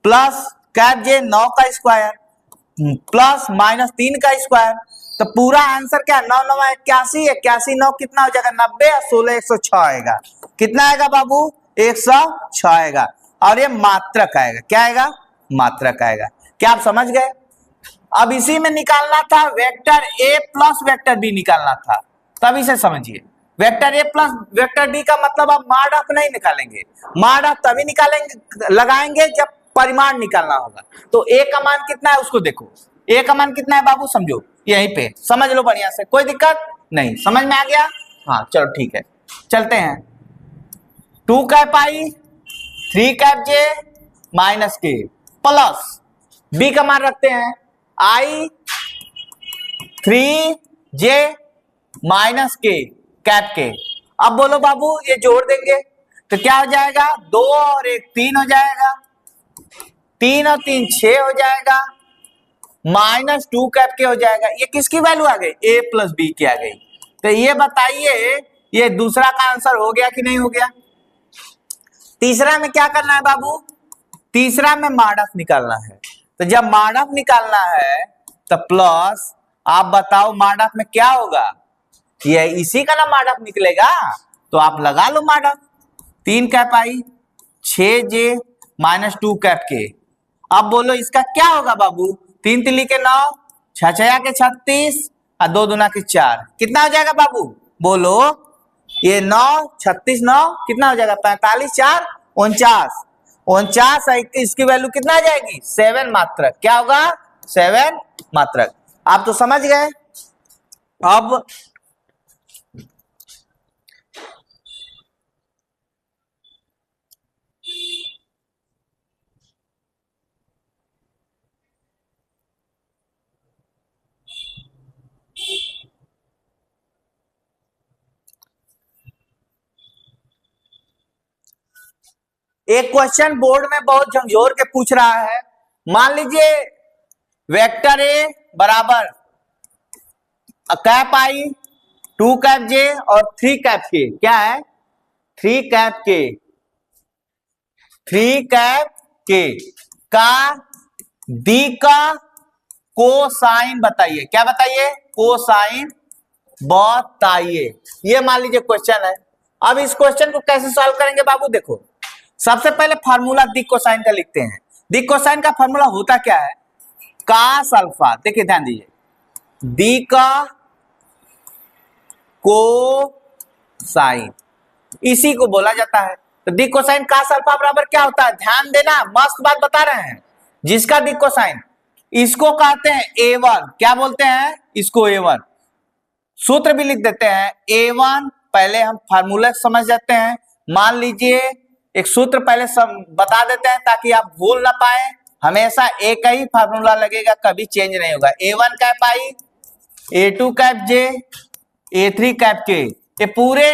प्लस कैप जे 9 का स्क्वायर प्लस -3 का स्क्वायर। तो पूरा आंसर क्या, 9 9 81, 81 9 कितना हो जाएगा, 90 और 16 106 आएगा। कितना आएगा बाबू, 106 आएगा। और ये मात्रक आएगा, क्या आएगा, मात्रक आएगा। क्या आप समझ गए। अब इसी में निकालना था vector A plus vector B निकालना था, तब इसे समझिए। Vector A plus vector B का मतलब आप मार्ड ऑफ नहीं निकालेंगे, मार्ड ऑफ तभी निकालेंगे लगाएंगे जब परिमाण निकालना होगा। तो ए का मान कितना है उसको देखो, ए का मान कितना है बाबू, समझो यहीं पे समझ लो बढ़िया से, कोई दिक्कत नहीं, समझ में आ गया। हाँ चलो ठीक है, चलते हैं। 2 कैप आई 3 कैप जे माइनस के प्लस बी का मान रखते हैं आई 3 जे माइनस के कैप के। अब बोलो बाबू ये जोड़ देंगे तो क्या हो जाएगा, 2 और 1 3 हो जाएगा, 3 और 3 6 हो जाएगा, -2 कैप के हो जाएगा। ये किसकी वैल्यू आ गई, a प्लस बी की आ गई। तो ये बताइए ये दूसरा का आंसर हो गया कि नहीं हो गया। तीसरा में क्या करना है बाबू, तीसरा में मार्ड ऑफ निकालना है। तो जब मार्ड ऑफ निकालना है तो प्लस, आप बताओ मार्ड ऑफ में क्या होगा, ये इसी का ना मार्ड ऑफ निकलेगा, तो आप लगा लो mod of. 3 cap I 6 J -2 cap K. अब बोलो इसका क्या होगा बाबू, 3 3 के 9, 6 6 के 36 और 2 दूना के 4, कितना हो जाएगा बाबू, बोलो ये 9 36 9 कितना हो जाएगा, 45 4 49, 49 इसकी वैल्यू कितना आ जाएगी, 7 मात्रक। क्या होगा, 7 मात्रक। आप तो समझ गए। अब एक क्वेश्चन बोर्ड में बहुत झंझोर के पूछ रहा है। मान लीजिए वेक्टर ए बराबर कैप आई, 2 कैप जे और 3 कैप के, क्या है 3 कैप के, 3 कैप के का दी का कोसाइन बताइए। क्या बताइए? कोसाइन बताइए। ये मान लीजिए क्वेश्चन है। अब इस क्वेश्चन को कैसे सॉल्व करेंगे बाबू? देखो, सबसे पहले फार्मूला दी कोसाइन का लिखते हैं। दी कोसाइन का फार्मूला होता क्या है? कास अल्फा, देखिए ध्यान दीजिए, दी का कोसाइन, इसी को बोला जाता है। तो दी कोसाइन कास अल्फा बराबर क्या होता है? ध्यान देना, मस्त बात बता रहे हैं। जिसका दी कोसाइन, इसको कहते हैं A1। क्या बोलते हैं इसको? A1। सूत्र भी लिख देते हैं A1। पहले हम फार्मूला समझ जाते हैं। मान लीजिए एक सूत्र पहले बता देते हैं ताकि आप भूल ना पाए। हमेशा एक ही फार्मूला लगेगा, कभी चेंज नहीं होगा। A1 कैप आई, A2 कैप जे, A3 कैप के, ये पूरे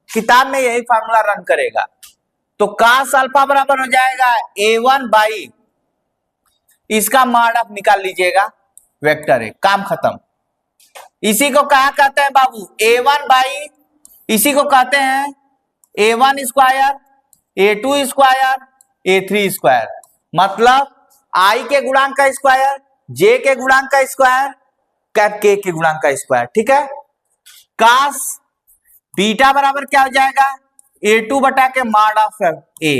किताब में यही फार्मूला रन करेगा। तो कास अल्फा बराबर हो जाएगा A1 बाई, इसका मॉड आप निकाल लीजिएगा, वेक्टर है, काम खत्म। इसी को क्या कहते हैं बाबू? A1 बाई, इसी को कहते हैं A1 square, A2 square, A3 square. मतलब I के गुणांक का स्क्वायर, J के गुणांक का स्क्वायर, कैप K के गुणांक का स्क्वायर। ठीक है। कास बीटा बराबर क्या हो जाएगा? A2 बटा के मॉड ऑफ A।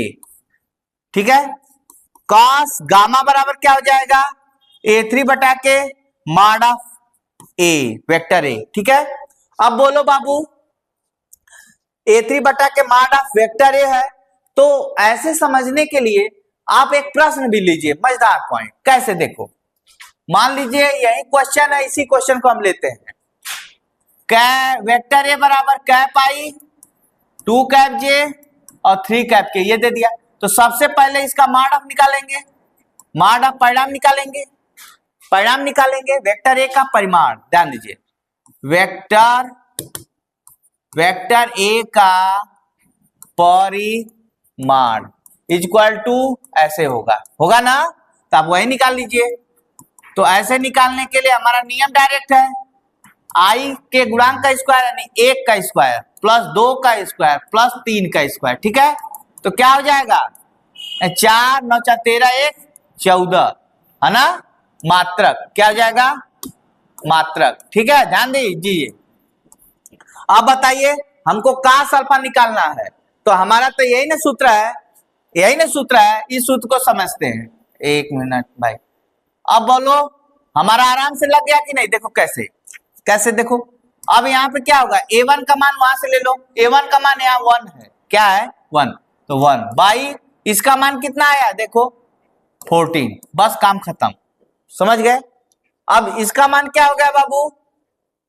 ठीक है। कास गामा बराबर क्या हो जाएगा? A3 बटा के mod of A, vector A। ठीक है। अब बोलो बाबू, A3 बटा के मॉड ऑफ वेक्टर A है, तो ऐसे समझने के लिए आप एक प्रश्न भी लीजिए, मजेदार पॉइंट। कैसे? देखो, मान लीजिए यही क्वेश्चन है, इसी क्वेश्चन को हम लेते हैं। वेक्टर A बराबर कैप आई, 2 कैप जे और 3 कैप के, ये दे दिया। तो सबसे पहले इसका मॉड ऑफ निकालेंगे, मॉड ऑफ परिमाण निकालेंगे, परिमाण निकालेंगे वेक्टर A का परिमाण। ध्यान दीजिए, वेक्टर A का परिमाण इक्वल टू ऐसे होगा ना? तो आप वही निकाल लीजिए। तो ऐसे निकालने के लिए हमारा नियम डायरेक्ट है, I के गुणांक का स्क्वायर यानी 1 का स्क्वायर प्लस 2 का स्क्वायर प्लस 3 का स्क्वायर। ठीक है। तो क्या हो जाएगा? 4 9 4 13 1 14, है ना? मात्रक। क्या हो जाएगा? मात्रक। ठीक है, ध्यान दीजिए। अब बताइए, हमको कास अल्फा निकालना है, तो हमारा तो यही ना सूत्र है, यही ना सूत्र है। इस सूत्र को समझते हैं। 1 मिनट भाई। अब बोलो, हमारा आराम से लग गया कि नहीं? देखो कैसे देखो। अब यहाँ पे क्या होगा? A1 का मान वहां से ले लो, A1 का मान यहाँ 1 है। क्या है? 1। तो 1 बाई इसका मान कितना आया? देखो 14। बस काम खत्म, समझ गए? अब इसका मान क्या हो गया बाबू?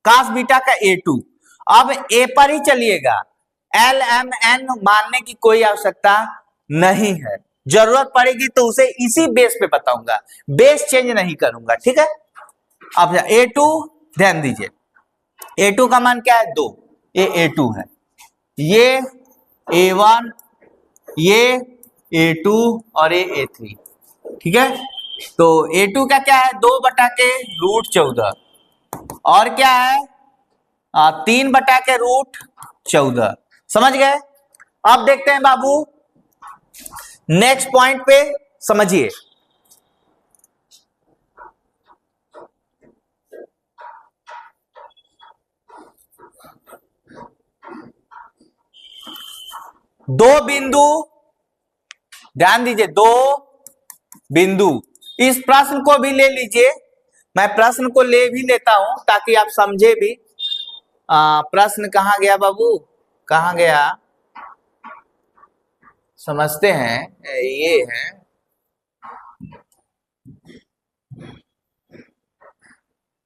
कास बीटा का A2। अब A पर ही चलिएगा, LMN मानने की कोई आवश्यकता नहीं है। जरूरत पड़ेगी तो उसे इसी बेस पे बताऊंगा, बेस चेंज नहीं करूंगा। ठीक है। अब A2 ध्यान दीजिए, A2 का मान क्या है? 2। ये A2 है, ये A1, ये A2 और ये A3। ठीक है। तो A2 का क्या है? 2 बटा के रूट 14 और क्या है? 3 बटा के रूट 14। समझ गए? अब देखते हैं बाबू नेक्स्ट पॉइंट पे, समझिए। दो बिंदु, ध्यान दीजिए, 2 बिंदु। इस प्रश्न को भी ले लीजिए, मैं प्रश्न को ले भी लेता हूं ताकि आप समझे भी। प्रश्न कहां गया बाबू? कहां गया? समझते हैं, ये है।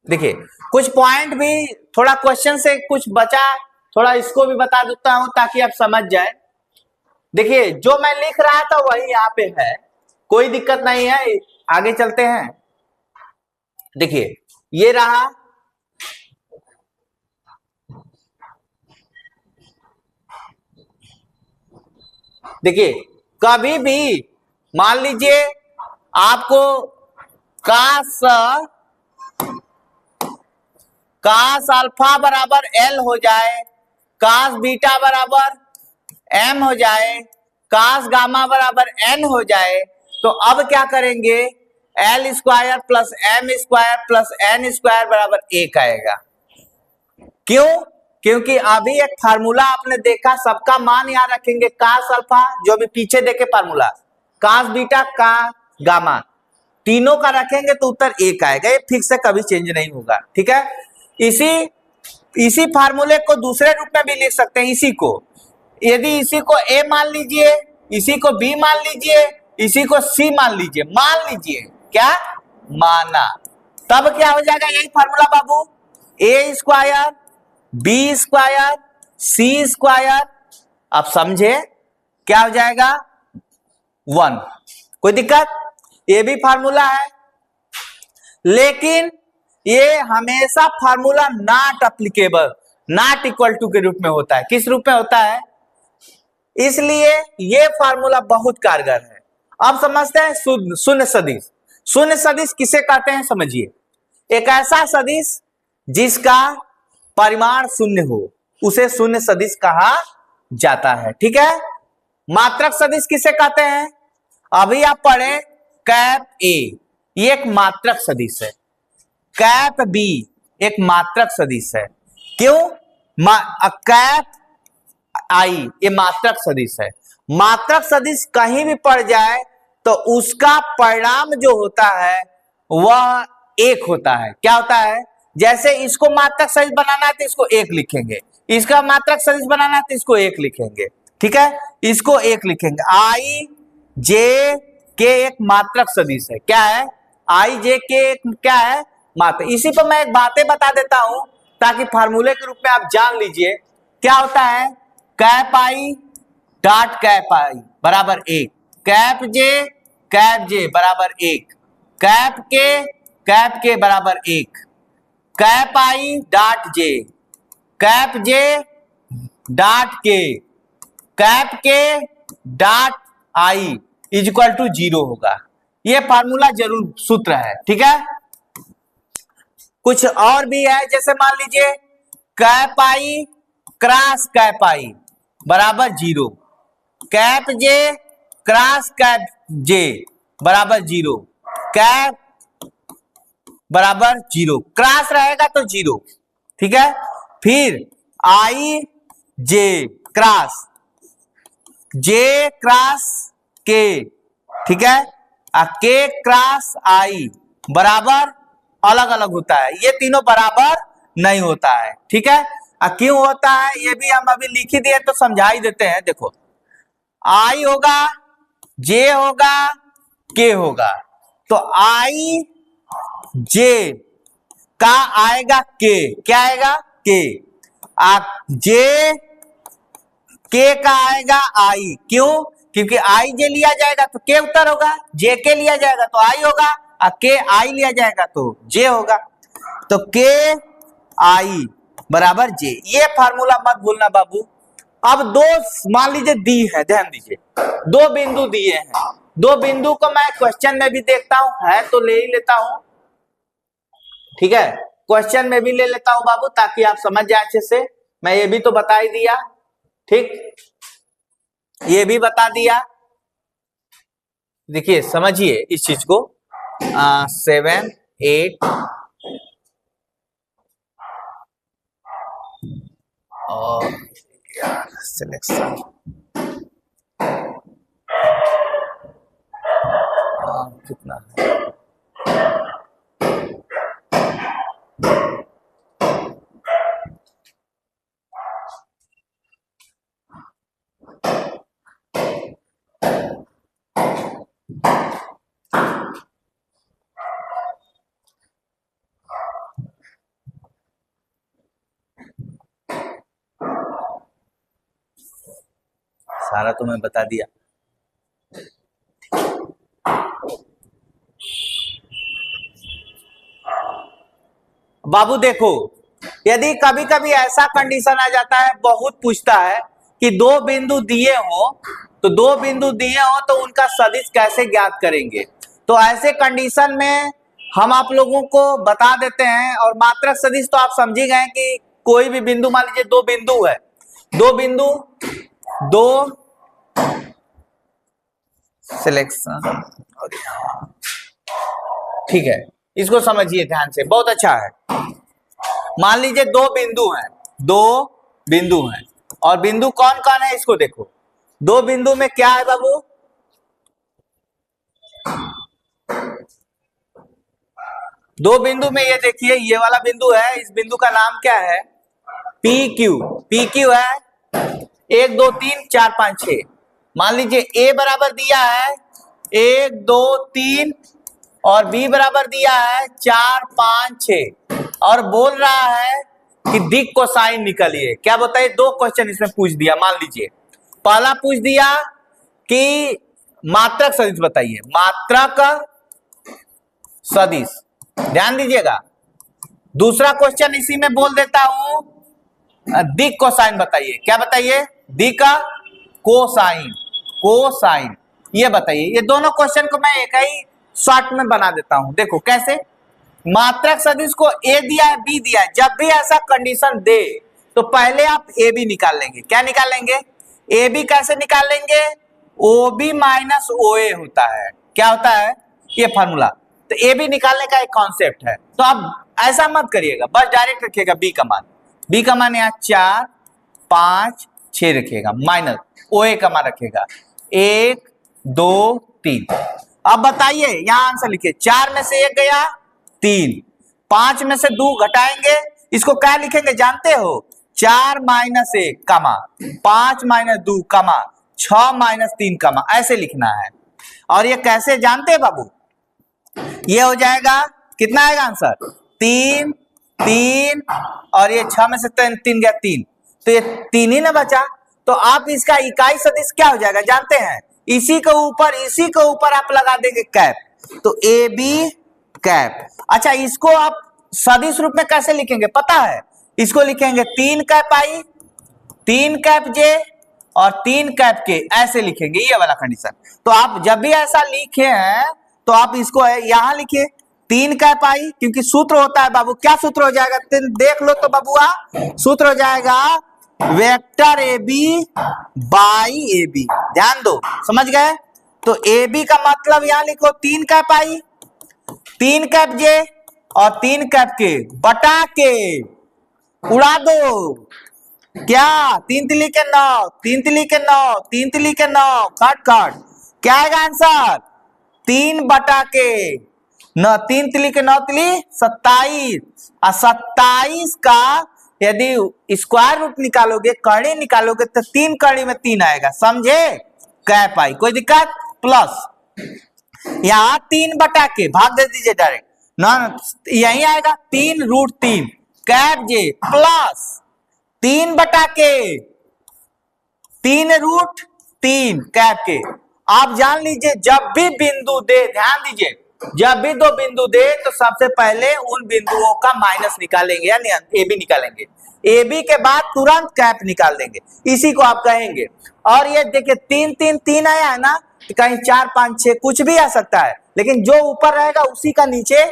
देखिए, कुछ पॉइंट भी थोड़ा क्वेश्चन से कुछ बचा, थोड़ा इसको भी बता देता हूं ताकि आप समझ जाए। देखिए, जो मैं लिख रहा था वही यहाँ पे है, कोई दिक्कत नहीं है। आगे चलते हैं। देखिए, ये रहा, देखिए कभी भी मान लीजिए आपको कास अल्फा बराबर एल हो जाए, कास बीटा बराबर एम हो जाए, कास गामा बराबर एन हो जाए, तो अब क्या करेंगे, L square plus M square plus N square बराबर 1 आएगा। क्यों? क्योंकि अभी एक फार्मूला आपने देखा, सबका मान यहां रखेंगे, कास अल्फा जो भी पीछे देखे फार्मूला, कास बीटा का गामा, तीनों का रखेंगे तो उत्तर 1 आएगा। ये फिक्स है, कभी चेंज नहीं होगा। ठीक है, इसी फार्मूले को दूसरे रूप में भी लिख सकते हैं। इसी को, यदि इसी को ए मान लीजिए, इसी को बी मान लीजिए, इसी को सी मान लीजिए, मान लीजिए, क्या माना, तब क्या हो जाएगा यही फार्मूला बाबू, ए स्क्वायर बी स्क्वायर सी स्क्वायर, आप समझे क्या हो जाएगा 1। कोई दिक्कत? ये भी फार्मूला है, लेकिन ये हमेशा formula not applicable, not equal to के रूप में होता है। किस रूप में होता है? इसलिए ये फार्मूला बहुत कारगर है। अब समझते हैं शून्य सदिश। शून्य सदिश किसे कहते हैं समझिए, एक ऐसा सदिश जिसका परिमाण शून्य हो उसे शून्य सदिश कहा जाता है। ठीक है, मात्रक सदिश किसे कहते हैं? अभी आप पढ़े कैप ए, ये एक मात्रक सदिश है, कैप बी एक मात्रक सदिश है। क्यों? कैप आई ये मात्रक सदिश है। मात्रक सदिश कहीं भी पड़ जाए तो उसका परिणाम जो होता है वह 1 होता है। क्या होता है? जैसे इसको मात्रक सदिश बनाना है तो इसको 1 लिखेंगे, इसका मात्रक सदिश बनाना है तो इसको 1 लिखेंगे। ठीक है, इसको 1 लिखेंगे। आई जे के एक मात्रक सदिश है। क्या है? आई जे के एक क्या है? मात्रक। इसी पर मैं एक बातें बता देता हूं ताकि फार्मूले के रूप में आप जान लीजिए क्या होता है। कैप आई डॉट कैप आई बराबर 1, कैप जे बराबर 1, कैप के बराबर 1, cap I dot J, cap J dot K dot I is equal to 0 होगा। ये फार्मूला जरूर सूत्र है। ठीक है, कुछ और भी है, जैसे मान लीजिए कैप आई क्रॉस कैप आई बराबर 0, कैप जे क्रॉस कैप जे बराबर 0, कैप बराबर 0, क्रॉस रहेगा तो 0। ठीक है, फिर आई जे क्रॉस के, ठीक है, के क्रॉस आई बराबर अलग अलग होता है, ये तीनों बराबर नहीं होता है। ठीक है, क्यों होता है ये भी हम अभी लिख ही दिए तो समझा ही देते हैं। देखो, आई होगा, जे होगा, के होगा, तो आई जे का आएगा के, क्या आएगा के, जे के का आएगा आई। क्यों? क्योंकि आई जे लिया जाएगा तो के उत्तर होगा, जे के लिया जाएगा तो आई होगा, और के आई लिया जाएगा तो जे होगा, तो के आई बराबर जे। ये फार्मूला मत भूलना बाबू। अब दो मान लीजिए दी है, ध्यान दीजिए, 2 बिंदु दिए हैं, 2 बिंदु को मैं क्वेश्चन में भी देखता हूं, है तो ले ही लेता हूं। ठीक है, क्वेश्चन में भी ले लेता हूं बाबू ताकि आप समझ जाए अच्छे से। मैं ये भी तो बता ही दिया, ठीक, ये भी बता दिया। देखिए समझिए इस चीज को, 7 8 और सिलेक्शन कितना है, सारा तो मैं बता दिया। बाबू देखो, यदि कभी कभी ऐसा कंडीशन आ जाता है, बहुत पूछता है कि 2 बिंदु दिए हो तो दो बिंदु दिए हो तो उनका सदिश कैसे ज्ञात करेंगे। तो ऐसे कंडीशन में हम आप लोगों को बता देते हैं। और मात्रक सदिश तो आप समझ ही गए कि कोई भी बिंदु, मान लीजिए दो बिंदु है, दो बिंदु, दो सिलेक्शन, ठीक है, इसको समझिए ध्यान से, बहुत अच्छा है। मान लीजिए दो बिंदु हैं, दो बिंदु हैं, और बिंदु कौन कौन है इसको देखो। दो बिंदु में क्या है बाबू, दो बिंदु में ये देखिए, ये वाला बिंदु है, इस बिंदु का नाम क्या है, पी क्यू। पी क्यू है 1 2 3 4 5 6। मान लीजिए ए बराबर दिया है 1 2 3 और बी बराबर दिया है 4 5 6 और बोल रहा है कि दिक् कोसाइन निकालिए। क्या बताइए, दो क्वेश्चन इसमें पूछ दिया। मान लीजिए पहला पूछ दिया कि मात्रक सदिश बताइए, मात्रक सदिश, ध्यान दीजिएगा। दूसरा क्वेश्चन इसी में बोल देता हूं, दिक् कोसाइन बताइए। क्या बताइए, दिक् कोसाइन, कोसाइन ये बताइए। ये दोनों क्वेश्चन को मैं एक ही शॉर्ट में बना देता हूं। देखो कैसे, मात्रक सदिश को ए दिया है, बी दिया है, जब भी ऐसा कंडीशन दे तो पहले आप ए बी निकाल लेंगे। क्या निकाल लेंगे, ए बी कैसे निकाल लेंगे, ओ बी माइनस ओ ए होता है। क्या होता है, ये फॉर्मूला। तो ए बी निकालने का एक कॉन्सेप्ट है। तो आप ऐसा मत करिएगा, बस डायरेक्ट रखिएगा बी का मान। बी का मान यहाँ 4 5 6 रखिएगा, माइनस ओ ए का मान रखिएगा 1 2 3। अब बताइए, यहां आंसर लिखिए, 4 में से 1 गया 3, 5 में से 2 घटाएंगे, इसको क्या लिखेंगे जानते हो, 4 माइनस 1 कमा 5 माइनस 2 कमा 6 माइनस 3 कमा, ऐसे लिखना है। और ये कैसे जानते हैं बाबू, ये हो जाएगा, कितना आएगा आंसर, 3 3 और ये 6 में से 3 गया 3, तो ये 3 ही ना बचा। तो आप इसका इकाई सदिश क्या हो जाएगा जानते हैं, इसी के ऊपर आप लगा देंगे कैप, तो ए बी कैप। अच्छा, इसको आप सदिश रूप में कैसे लिखेंगे पता है, इसको लिखेंगे 3 कैप आई, 3 कैप जे और 3 कैप के, ऐसे लिखेंगे, ये वाला कंडीशन। तो आप जब भी ऐसा लिखे हैं तो आप इसको यहां लिखिए 3 कैप आई, क्योंकि सूत्र होता है बाबू, क्या सूत्र हो जाएगा, देख लो तो बबुआ, सूत्र हो जाएगा vector A B by A B. ध्यान दो, समझ गए। तो ए बी का मतलब यहां लिखो 3 कैप आई, 3 कैप जे और 3 कैप के बटा के उड़ा दो। क्या, 3 तिली के 9, 3 तिली के 9, 3 तिली के 9, काट काट, क्या आएगा आंसर, 3 बटा के 9, 3 तिली के 9 तिली 27, और 27 का यदि स्क्वायर रूट निकालोगे, कड़ी निकालोगे, तो 3 कड़ी में 3 आएगा, समझे, कैप आई, कोई दिक्कत। प्लस यहां 3 बटा के भाग दे दीजिए डायरेक्ट, ना यही आएगा 3 रूट 3 कैप जे प्लस 3 बटा के 3 रूट 3 कैप के। आप जान लीजिए, जब भी बिंदु दे, ध्यान दीजिए, जब भी दो बिंदु दे तो सबसे पहले उन बिंदुओं का माइनस निकालेंगे, यानी ए बी निकालेंगे, ए बी के बाद तुरंत कैप निकाल देंगे, इसी को आप कहेंगे। और ये देखिए 3 3 3 आया है ना, तो कहीं 4 5 6 कुछ भी आ सकता है, लेकिन जो ऊपर रहेगा उसी का नीचे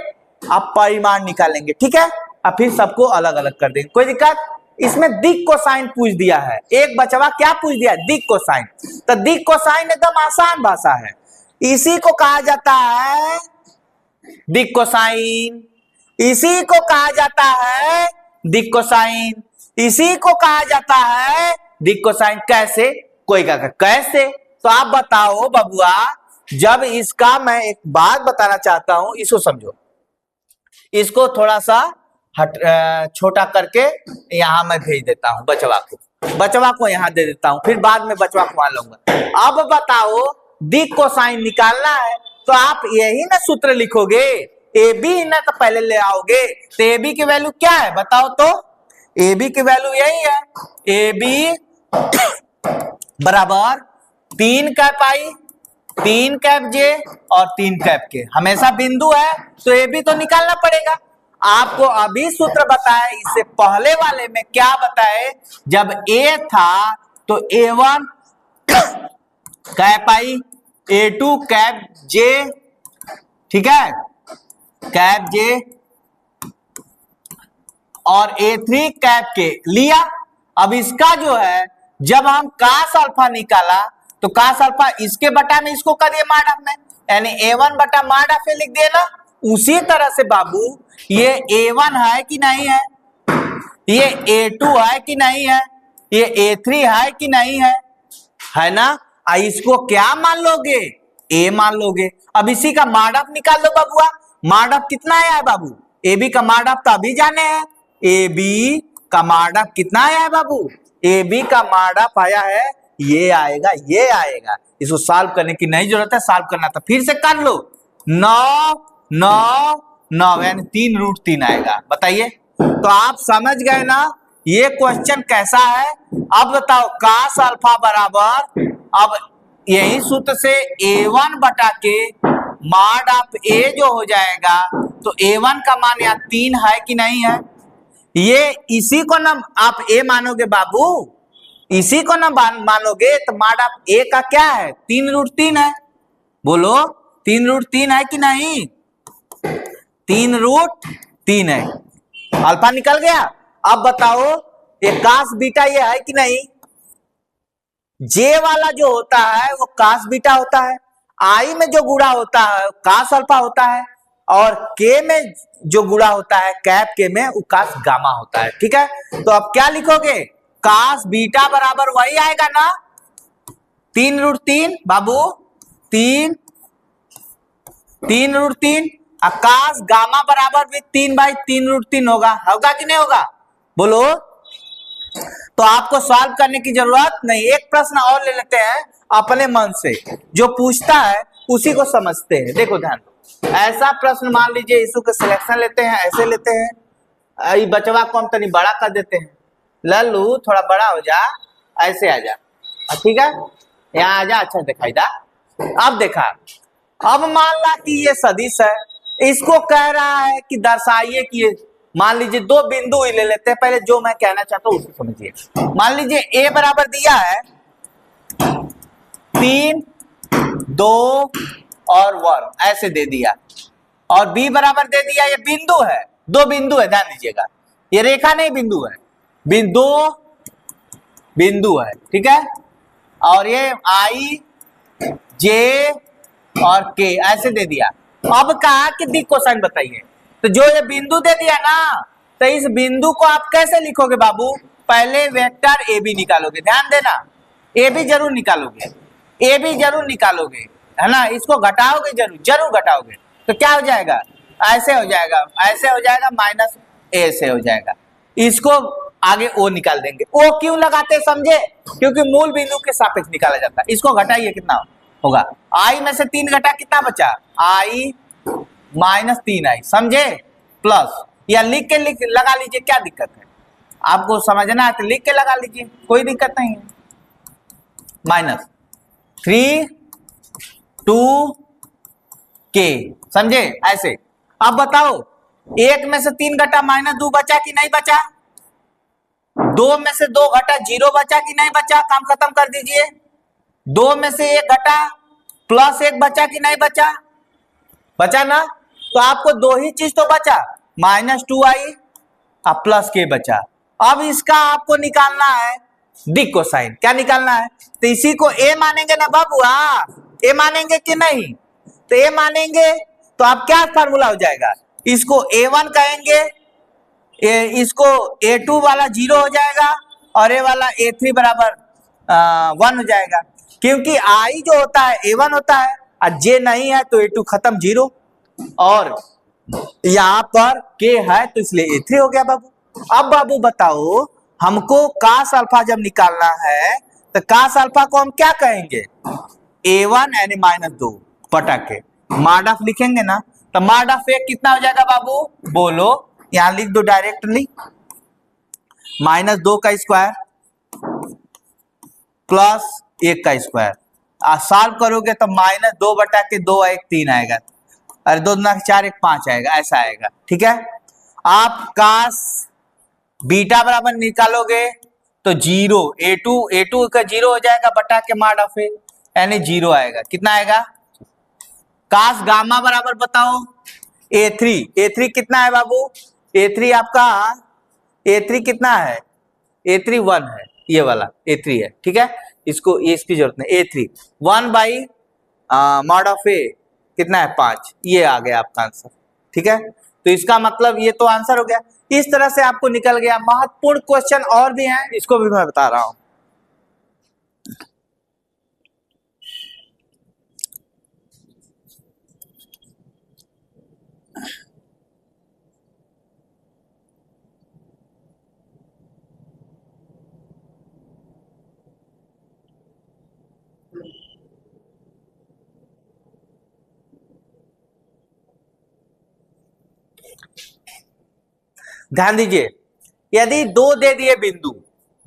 आप परिमाण निकालेंगे, ठीक है। अब फिर सबको अलग अलग कर देंगे, कोई दिक्कत। इसमें दिक् कोसाइन पूछ दिया है, एक बचवा क्या पूछ दिया है, दिक् कोसाइन। तो दिक् कोसाइन एकदम आसान भाषा है, इसी को कहा जाता है दिक् कोसाइन, इसी को कहा जाता है दिक् कोसाइन, इसी को कहा जाता है दिक् कोसाइन। कैसे, कोई कहा कैसे, तो आप बताओ बबुआ। जब इसका मैं एक बात बताना चाहता हूं, इसको समझो, इसको थोड़ा सा छोटा करके यहां मैं भेज देता हूं, बचवा को यहां दे देता हूं, फिर बाद में बचवा को वहां लूंगा। अब बताओ, दिक् कोसाइन निकालना है तो आप यही ना सूत्र लिखोगे, ए बी ना तो पहले ले आओगे। तो ए बी की वैल्यू क्या है बताओ तो, ए बी की वैल्यू यही है, ए बी बराबर 3 कैप आई, 3 कैप जे और 3 कैप के। हमेशा बिंदु है तो ए बी तो निकालना पड़ेगा। आपको अभी सूत्र बताया, इससे पहले वाले में क्या बताए, जब ए था तो A1 कैप आई, A2 कैप जे, ठीक है, कैप जे, और A3 कैप के लिया। अब इसका जो है जब हम कास अल्फा निकाला तो कास अल्फा इसके बटा में इसको कर दिए माड ऑफ में, यानी A1 बटा माड ऑफ लिख दिए ना। उसी तरह से बाबू ये A1 है कि नहीं है, ये A2 है कि नहीं है, ये A3 है कि नहीं है ना। इसको क्या मान लोगे, A मान लोगे। अब इसी का माड ऑफ निकाल लो बाबुआ। माड ऑफ कितना आया है बाबू, AB का माड ऑफ तो अभी जाने हैं। AB का माड ऑफ कितना आया है बाबू, AB का माड ऑफ आया है, ये आएगा, ये आएगा। इसको सॉल्व करने की नहीं जरूरत है, सॉल्व करना था फिर से कर लो। 9 9 9 यानी 3√3 आएगा। बताइए, तो आप समझ गए ना ये क्वेश्चन कैसा है। अब बताओ कास अल्फा बराबर, अब यही सूत्र से A1 बटा के माड ऑफ A जो हो जाएगा, तो A1 का मान यहाँ 3 है कि नहीं है, ये इसी को ना आप A मानोगे बाबू, इसी को ना मानोगे तो माड ऑफ A का क्या है, 3√3 है। बोलो 3√3 है कि नहीं, 3√3 है। अल्फा निकल गया। अब बताओ ये कास बीटा ये है कि नहीं, जे वाला जो होता है वो कास बीटा होता है, आई में जो गुणा होता है कास अल्फा होता है, और के में जो गुणा होता है कैप के में वो कास गामा होता है। ठीक है, तो अब क्या लिखोगे, कास बीटा बराबर वही आएगा ना 3√3 बाबू, 3√3। कास गामा बराबर भी 3/3√3 होगा कि नहीं होगा, बोलो। तो आपको सॉल्व करने की जरूरत नहीं, एक प्रश्न और ले लेते हैं अपने मन से, जो पूछता है उसी को समझते हैं। देखो ध्यान दो, ऐसा प्रश्न मान लीजिए इशू के सिलेक्शन लेते हैं, ऐसे लेते हैं, ये बचवा को हम तनी बड़ा कर देते हैं, लल्लू थोड़ा बड़ा हो जा, ऐसे आ जा, ठीक है, यहाँ आ जा, अच्छा दिखाई दा। अब देखा, अब मान ला कि ये सदिश है, इसको कह रहा है कि दर्शाइए कि ये, मान लीजिए दो बिंदु ही ले लेते हैं, पहले जो मैं कहना चाहता हूं उसको समझिए। मान लीजिए A बराबर दिया है 3 2 और 1 ऐसे दे दिया, और B बराबर दे दिया, ये बिंदु है, दो बिंदु है, ध्यान दीजिएगा, ये रेखा नहीं बिंदु है, बिंदु है, ठीक है, और ये I J और K ऐसे दे दिया। अब कहा कि दी कोसाइन बताइए, तो जो ये बिंदु दे दिया ना, तो इस बिंदु को आप कैसे लिखोगे बाबू, पहले वेक्टर AB निकालोगे, ध्यान देना AB जरूर निकालोगे, AB जरूर निकालोगे, है ना, इसको घटाओगे जरूर घटाओगे, तो क्या हो जाएगा, ऐसे हो जाएगा, ऐसे हो जाएगा, माइनस A से हो जाएगा, इसको आगे O निकाल देंगे। O क्यों लगाते समझे, क्योंकि मूल बिंदु के सापेक्ष निकाला जाता है। इसको घटाइए कितना होगा, I में से 3 घटा कितना बचा, I -3I, समझे, प्लस, या लिख के लगा लीजिए, क्या दिक्कत है, आपको समझना है तो लिख के लगा लीजिए, कोई दिक्कत नहीं है, -3 2K, समझे ऐसे। अब बताओ 1 में से 3 घटा -2 बचा कि नहीं बचा, 2 में से 2 घटा 0 बचा कि नहीं बचा, काम खत्म कर दीजिए, 2 में से 1 घटा +1 बचा कि नहीं बचा, बचा ना, तो आपको दो ही चीज तो बचा, -2I और +K बचा। अब इसका आपको निकालना है दी कोसाइन, क्या निकालना है, तो इसी को A मानेंगे ना बाबू, A मानेंगे कि नहीं, तो A मानेंगे तो आप क्या फार्मूला हो जाएगा, इसको A1 कहेंगे, इसको A2 वाला 0 हो जाएगा, और A वाला A3 बराबर 1 हो जाएगा, क्योंकि I जो होता है A1 होता है, और J नहीं है तो A2 खत्म 0, और यहाँ पर K है तो इसलिए A3 हो गया बाबू। अब बाबू बताओ, हमको कास अल्फा जब निकालना है तो कास अल्फा को हम क्या कहेंगे, A1 यानी -2 बटा के, माड ऑफ लिखेंगे ना, तो माड ऑफ A कितना हो जाएगा बाबू, बोलो, यहां लिख दो डायरेक्टली, -2 का स्क्वायर प्लस 1 का स्क्वायर, सॉल्व करोगे तो -2 बटा के 2 1 3 आएगा, अरे 2 दूना 4 1 5 आएगा, ऐसा आएगा, ठीक है। आप कास बीटा बराबर निकालोगे तो 0, A2 का 0 हो जाएगा बटा के माड ऑफ A, यानी 0 आएगा। कितना आएगा? काश गामा बराबर बताओ A3 कितना है बाबू? A3 आपका A3 कितना है? A3 1 है, ये वाला A3 है, ठीक है। इसको इसकी जरूरत नहीं। A3 1 by mod of A कितना है? 5। ये आ गया आपका आंसर, ठीक है। तो इसका मतलब ये तो आंसर हो गया। इस तरह से आपको निकल गया। महत्वपूर्ण क्वेश्चन और भी हैं, इसको भी मैं बता रहा हूं। ध्यान दीजिए, यदि 2 दे दिए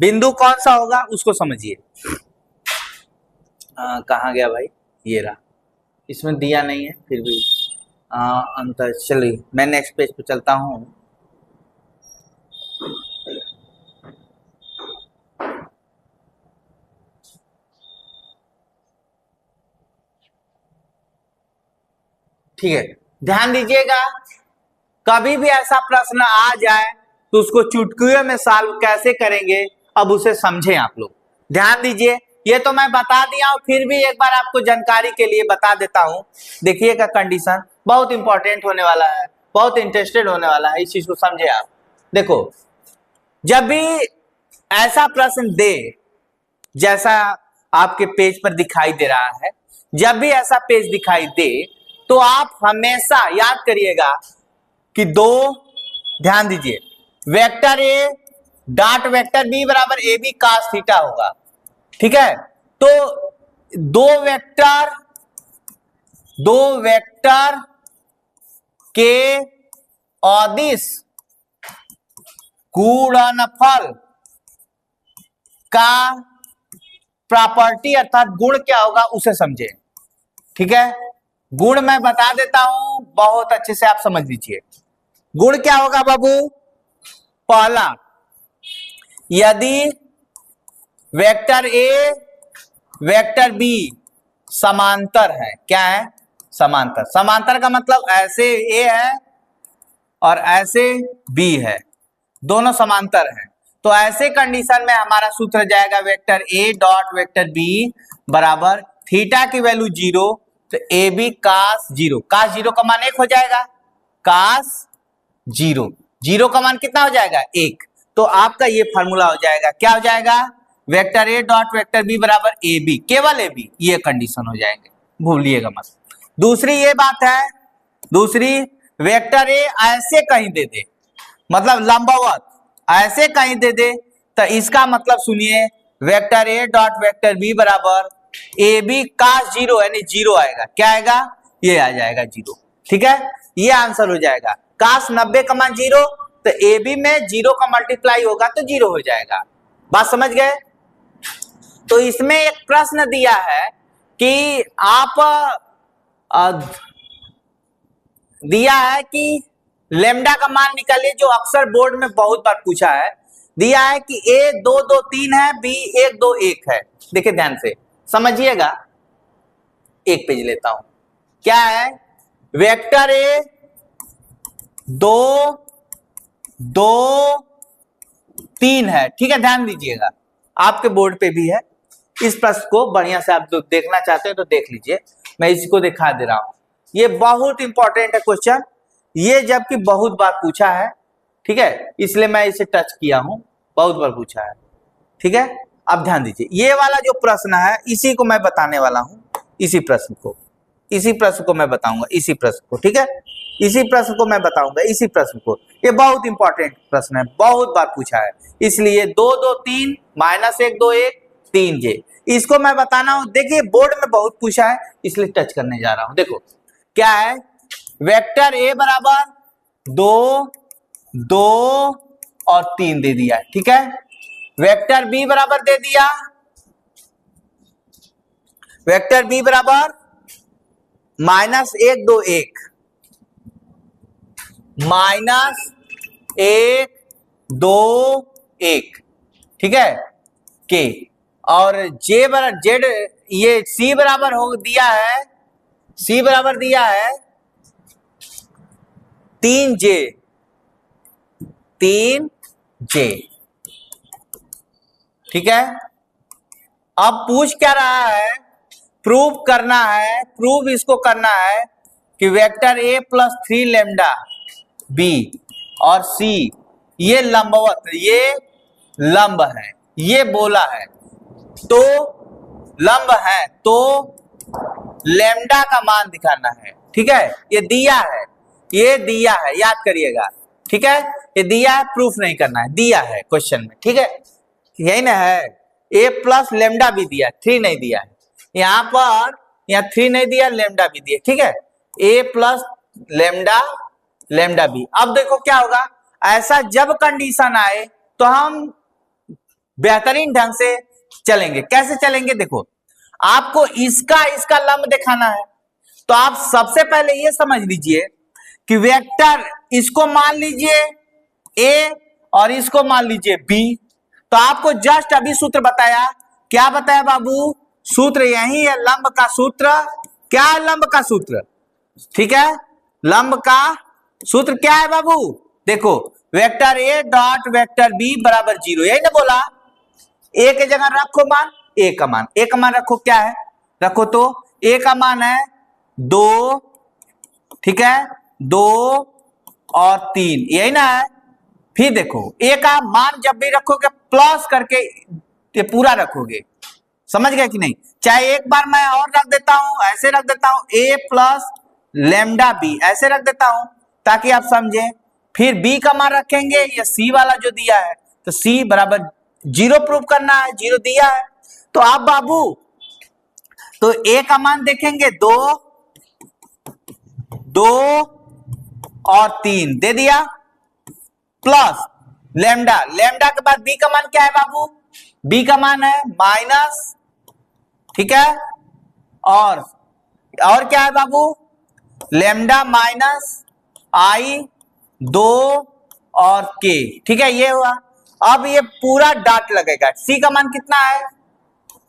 बिंदु कौन सा होगा उसको समझिए। कहाँ गया भाई? ये रहा। इसमें दिया नहीं है फिर भी अंतर। चलिए मैं नेक्स्ट पेज पे चलता हूं। ठीक है, ध्यान दीजिएगा, कभी भी ऐसा प्रश्न आ जाए तो उसको चुटकियों में सॉल्व कैसे करेंगे, अब उसे समझें आप लोग। ध्यान दीजिए, ये तो मैं बता दिया हूं, फिर भी एक बार आपको जानकारी के लिए बता देता हूं। देखिएगा, कंडीशन बहुत इंपॉर्टेंट होने वाला है, बहुत इंटरेस्टेड होने वाला है, इस चीज को समझे आप। देखो, जब भी ऐसा प्रश्न दे जैसा आपके पेज पर दिखाई दे रहा है, जब भी ऐसा पेज दिखाई दे तो आप हमेशा याद करिएगा कि 2, ध्यान दीजिए, vector A dot vector B बराबर ए बी कास थीटा होगा, ठीक है। तो दो वेक्टर के अदिश गुणनफल का प्रॉपर्टी अर्थात गुण क्या होगा उसे समझे, ठीक है। गुण मैं बता देता हूं, बहुत अच्छे से आप समझ लीजिए। गुण क्या होगा बाबू? पहला, यदि वेक्टर ए वेक्टर बी समांतर है। क्या है? समांतर। समांतर का मतलब ऐसे ए है और ऐसे बी है, दोनों समांतर हैं। तो ऐसे कंडीशन में हमारा सूत्र जाएगा vector A dot vector B बराबर थीटा की वैल्यू 0, तो ए बी कास 0। कास 0 का मान 1 हो जाएगा। कास 0 का मान कितना हो जाएगा? 1। तो आपका ये फॉर्मूला हो जाएगा। क्या हो जाएगा? Vector A dot vector B बराबर ए बी, केवल ए बी, ये कंडीशन हो जाएंगे, भूलिएगा मत। दूसरी ये बात है, दूसरी वेक्टर ए ऐसे कहीं दे दे, मतलब लंबवत ऐसे कहीं दे दे, तो इसका मतलब सुनिए, vector A dot vector B बराबर ए बी कास 0 यानी 0 आएगा। क्या आएगा? ये आ जाएगा 0, ठीक है। ये आंसर हो जाएगा। कास 90 का मान 0, तो ए बी में 0 का मल्टीप्लाई होगा तो 0 हो जाएगा। बात समझ गए? तो इसमें एक प्रश्न दिया है कि आप दिया है कि लेमडा का मान निकालिए, जो अक्सर बोर्ड में बहुत बार पूछा है। दिया है कि ए 2 2 3 है, बी 1 2 1 है। देखिए ध्यान से समझिएगा, एक पेज लेता हूं। क्या है? वेक्टर ए 2 2 3 है, ठीक है। ध्यान दीजिएगा, आपके बोर्ड पे भी है। इस प्रश्न को बढ़िया से आप देखना चाहते हैं तो देख लीजिए, मैं इसको दिखा दे रहा हूं। ये बहुत इंपॉर्टेंट है क्वेश्चन, ये जबकि बहुत बार पूछा है, ठीक है, इसलिए मैं इसे टच किया हूं, बहुत बार पूछा है, ठीक है। अब ध्यान दीजिए, ये वाला जो प्रश्न है इसी को मैं बताने वाला हूं, इसी प्रश्न को मैं बताऊंगा, इसी प्रश्न को, ठीक है, इसी प्रश्न को मैं बताऊंगा, इसी प्रश्न को। ये बहुत इंपॉर्टेंट प्रश्न है, बहुत बार पूछा है, इसलिए 2 2 3 -1 2 1 3 जे, इसको मैं बताना हूं। देखिए बोर्ड में बहुत पूछा है, इसलिए टच करने जा रहा हूं। देखो क्या है, वेक्टर ए बराबर 2 2 और 3 दे दिया, ठीक है। वेक्टर बी बराबर दे दिया, वेक्टर बी बराबर -1 2 1 -1 2 1, ठीक है, के। और जेड ये C बराबर हो दिया है, C बराबर दिया है 3J, 3J, ठीक है। अब पूछ क्या रहा है, प्रूव करना है, प्रूव इसको करना है कि vector A plus 3 lambda B और C ये लंबवत, ये लंब है, ये बोला है, तो लंब है तो लेमडा का मान दिखाना है, ठीक है। ये दिया है, ये दिया है, याद करिएगा, ठीक है। ये दिया है, प्रूफ नहीं करना है, दिया है क्वेश्चन में, ठीक है, यही ना है। A प्लस लेमडा भी दिया, 3 नहीं दिया है यहाँ पर, यहाँ 3 नहीं दिया, लेमडा भी दिया, ठीक है। A प्लस लेमडा, लेमडा भी। अब देखो क्या होगा, ऐसा जब कंडीशन आए तो हम बेहतरीन ढंग से चलेंगे। कैसे चलेंगे, देखो आपको इसका लंब दिखाना है, तो आप सबसे पहले ये समझ लीजिए कि वेक्टर इसको मान लीजिए A और इसको मान लीजिए B। तो आपको जस्ट अभी सूत्र बताया, क्या बताया बाबू, सूत्र यही है, लंब का सूत्र। क्या है लंब का सूत्र, ठीक है, लंब का सूत्र क्या है बाबू, देखो vector A dot vector B बराबर 0, यही ना बोला। A के जगह रखो मान, A का मान, A का मान रखो, क्या है रखो, तो A का मान है 2, ठीक है, 2 और 3, यही ना है। फिर देखो A का मान जब भी रखोगे प्लस करके ये पूरा रखोगे, समझ गए कि नहीं। चाहे एक बार मैं और रख देता हूं, ऐसे रख देता हूं A प्लस लेमडा B, ऐसे रख देता हूं ताकि आप समझे। फिर B का मान रखेंगे, ये C वाला जो दिया है, तो C बराबर 0 प्रूव करना है, 0 दिया है। तो आप बाबू तो A का मान देखेंगे 2, 2 और 3 दे दिया, प्लस लेमडा, लेमडा के बाद B का मान क्या है बाबू, B का मान है माइनस, ठीक है, और क्या है बाबू, लेमडा माइनस I 2 और K, ठीक है, ये हुआ। अब ये पूरा डॉट लगेगा, C का मान कितना है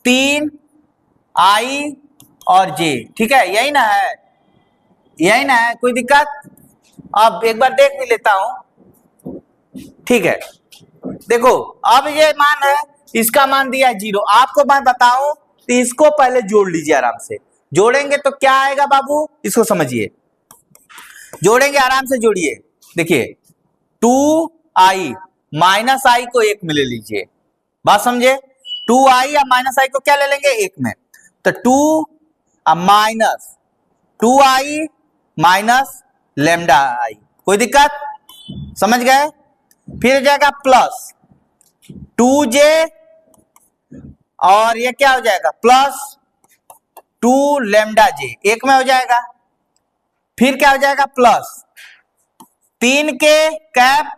3 I और J, ठीक है, यही ना है, यही ना है, कोई दिक्कत। अब एक बार देख भी लेता हूं, ठीक है, देखो अब ये मान है, इसका मान दिया 0। आपको मैं बताऊं तो इसको पहले जोड़ लीजिए, आराम से जोड़ेंगे तो क्या आएगा बाबू, इसको समझिए, जोड़ेंगे आराम से जोड़िए। देखिए 2i माइनस आई को 1 में ले लीजिए, बात समझे, 2i या माइनस आई को क्या ले लेंगे 1 में, तो 2 minus 2i minus lambda I, कोई दिक्कत, समझ गए। फिर जाएगा प्लस 2j और ये क्या हो जाएगा प्लस 2 लेमडा j, 1 में हो जाएगा। फिर क्या हो जाएगा प्लस 3 के कैप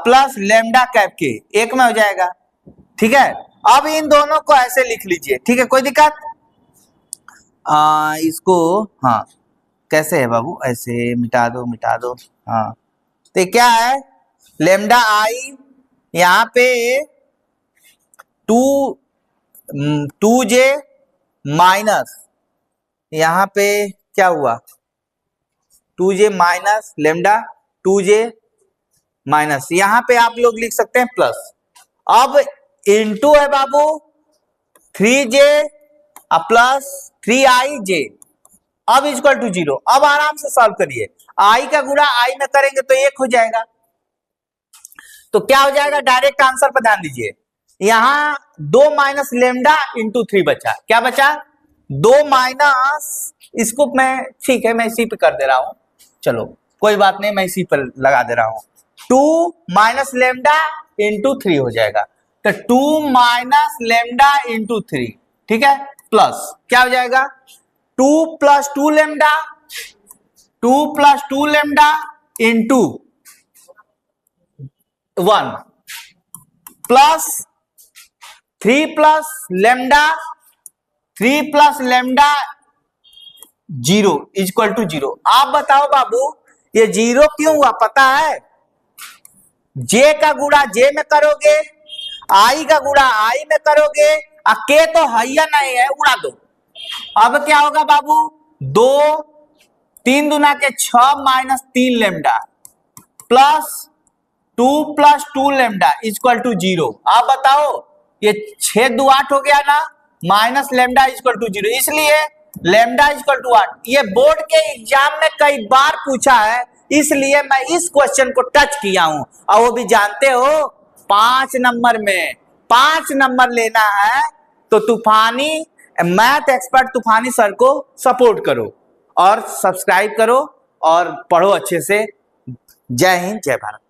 प्लस लेमडा कैप के, 1 में हो जाएगा, ठीक है। अब इन दोनों को ऐसे लिख लीजिए, ठीक है, कोई दिक्कत। इसको हाँ कैसे है बाबू, ऐसे मिटा दो, मिटा दो, हाँ, तो क्या है लेमडा आई, यहाँ पे 2j माइनस, यहाँ पे क्या हुआ 2j minus lambda, 2j minus, यहाँ पे आप लोग लिख सकते हैं प्लस। अब इनटू है बाबू 3j प्लस 3ij, अब इक्वल टू 0। अब आराम से सॉल्व करिए, i का गुणा i में करेंगे तो 1 हो जाएगा, तो क्या हो जाएगा, डायरेक्ट आंसर पर ध्यान दीजिए। यहां 2 माइनस लेमडा इंटू 3 बचा, क्या बचा 2 माइनस, इसको मैं ठीक है मैं इसी पे कर दे रहा हूं, चलो कोई बात नहीं, मैं इसी पर लगा दे रहा हूं, 2 माइनस लेमडा इंटू 3 हो जाएगा, तो 2 माइनस लेमडा इंटू 3, ठीक है, प्लस क्या हो जाएगा 2 plus 2 lambda, 2 plus 2 lambda into 1 plus 3 plus lambda, 3 plus lambda 0 equal to 0। आप बताओ बाबू ये 0 क्यों हुआ, पता है, j का गुणा j में करोगे, i का गुणा i में करोगे, k तो हैया नहीं है, उड़ा दो, अब क्या होगा बाबू, 2 3 दूना के 6 minus 3 lambda plus 2 lambda equal to 0। आप बताओ ये 6 2 8 हो गया ना, माइनस लेमडा इक्वल टू 0, इसलिए लेमडा इक्वल टू 8। ये बोर्ड के एग्जाम में कई बार पूछा है, इसलिए मैं इस क्वेश्चन को टच किया हूं। और वो भी जानते हो 5 नंबर में 5 नंबर लेना है तो तूफानी मैथ एक्सपर्ट तूफानी सर को सपोर्ट करो और सब्सक्राइब करो और पढ़ो अच्छे से। जय हिंद, जय भारत।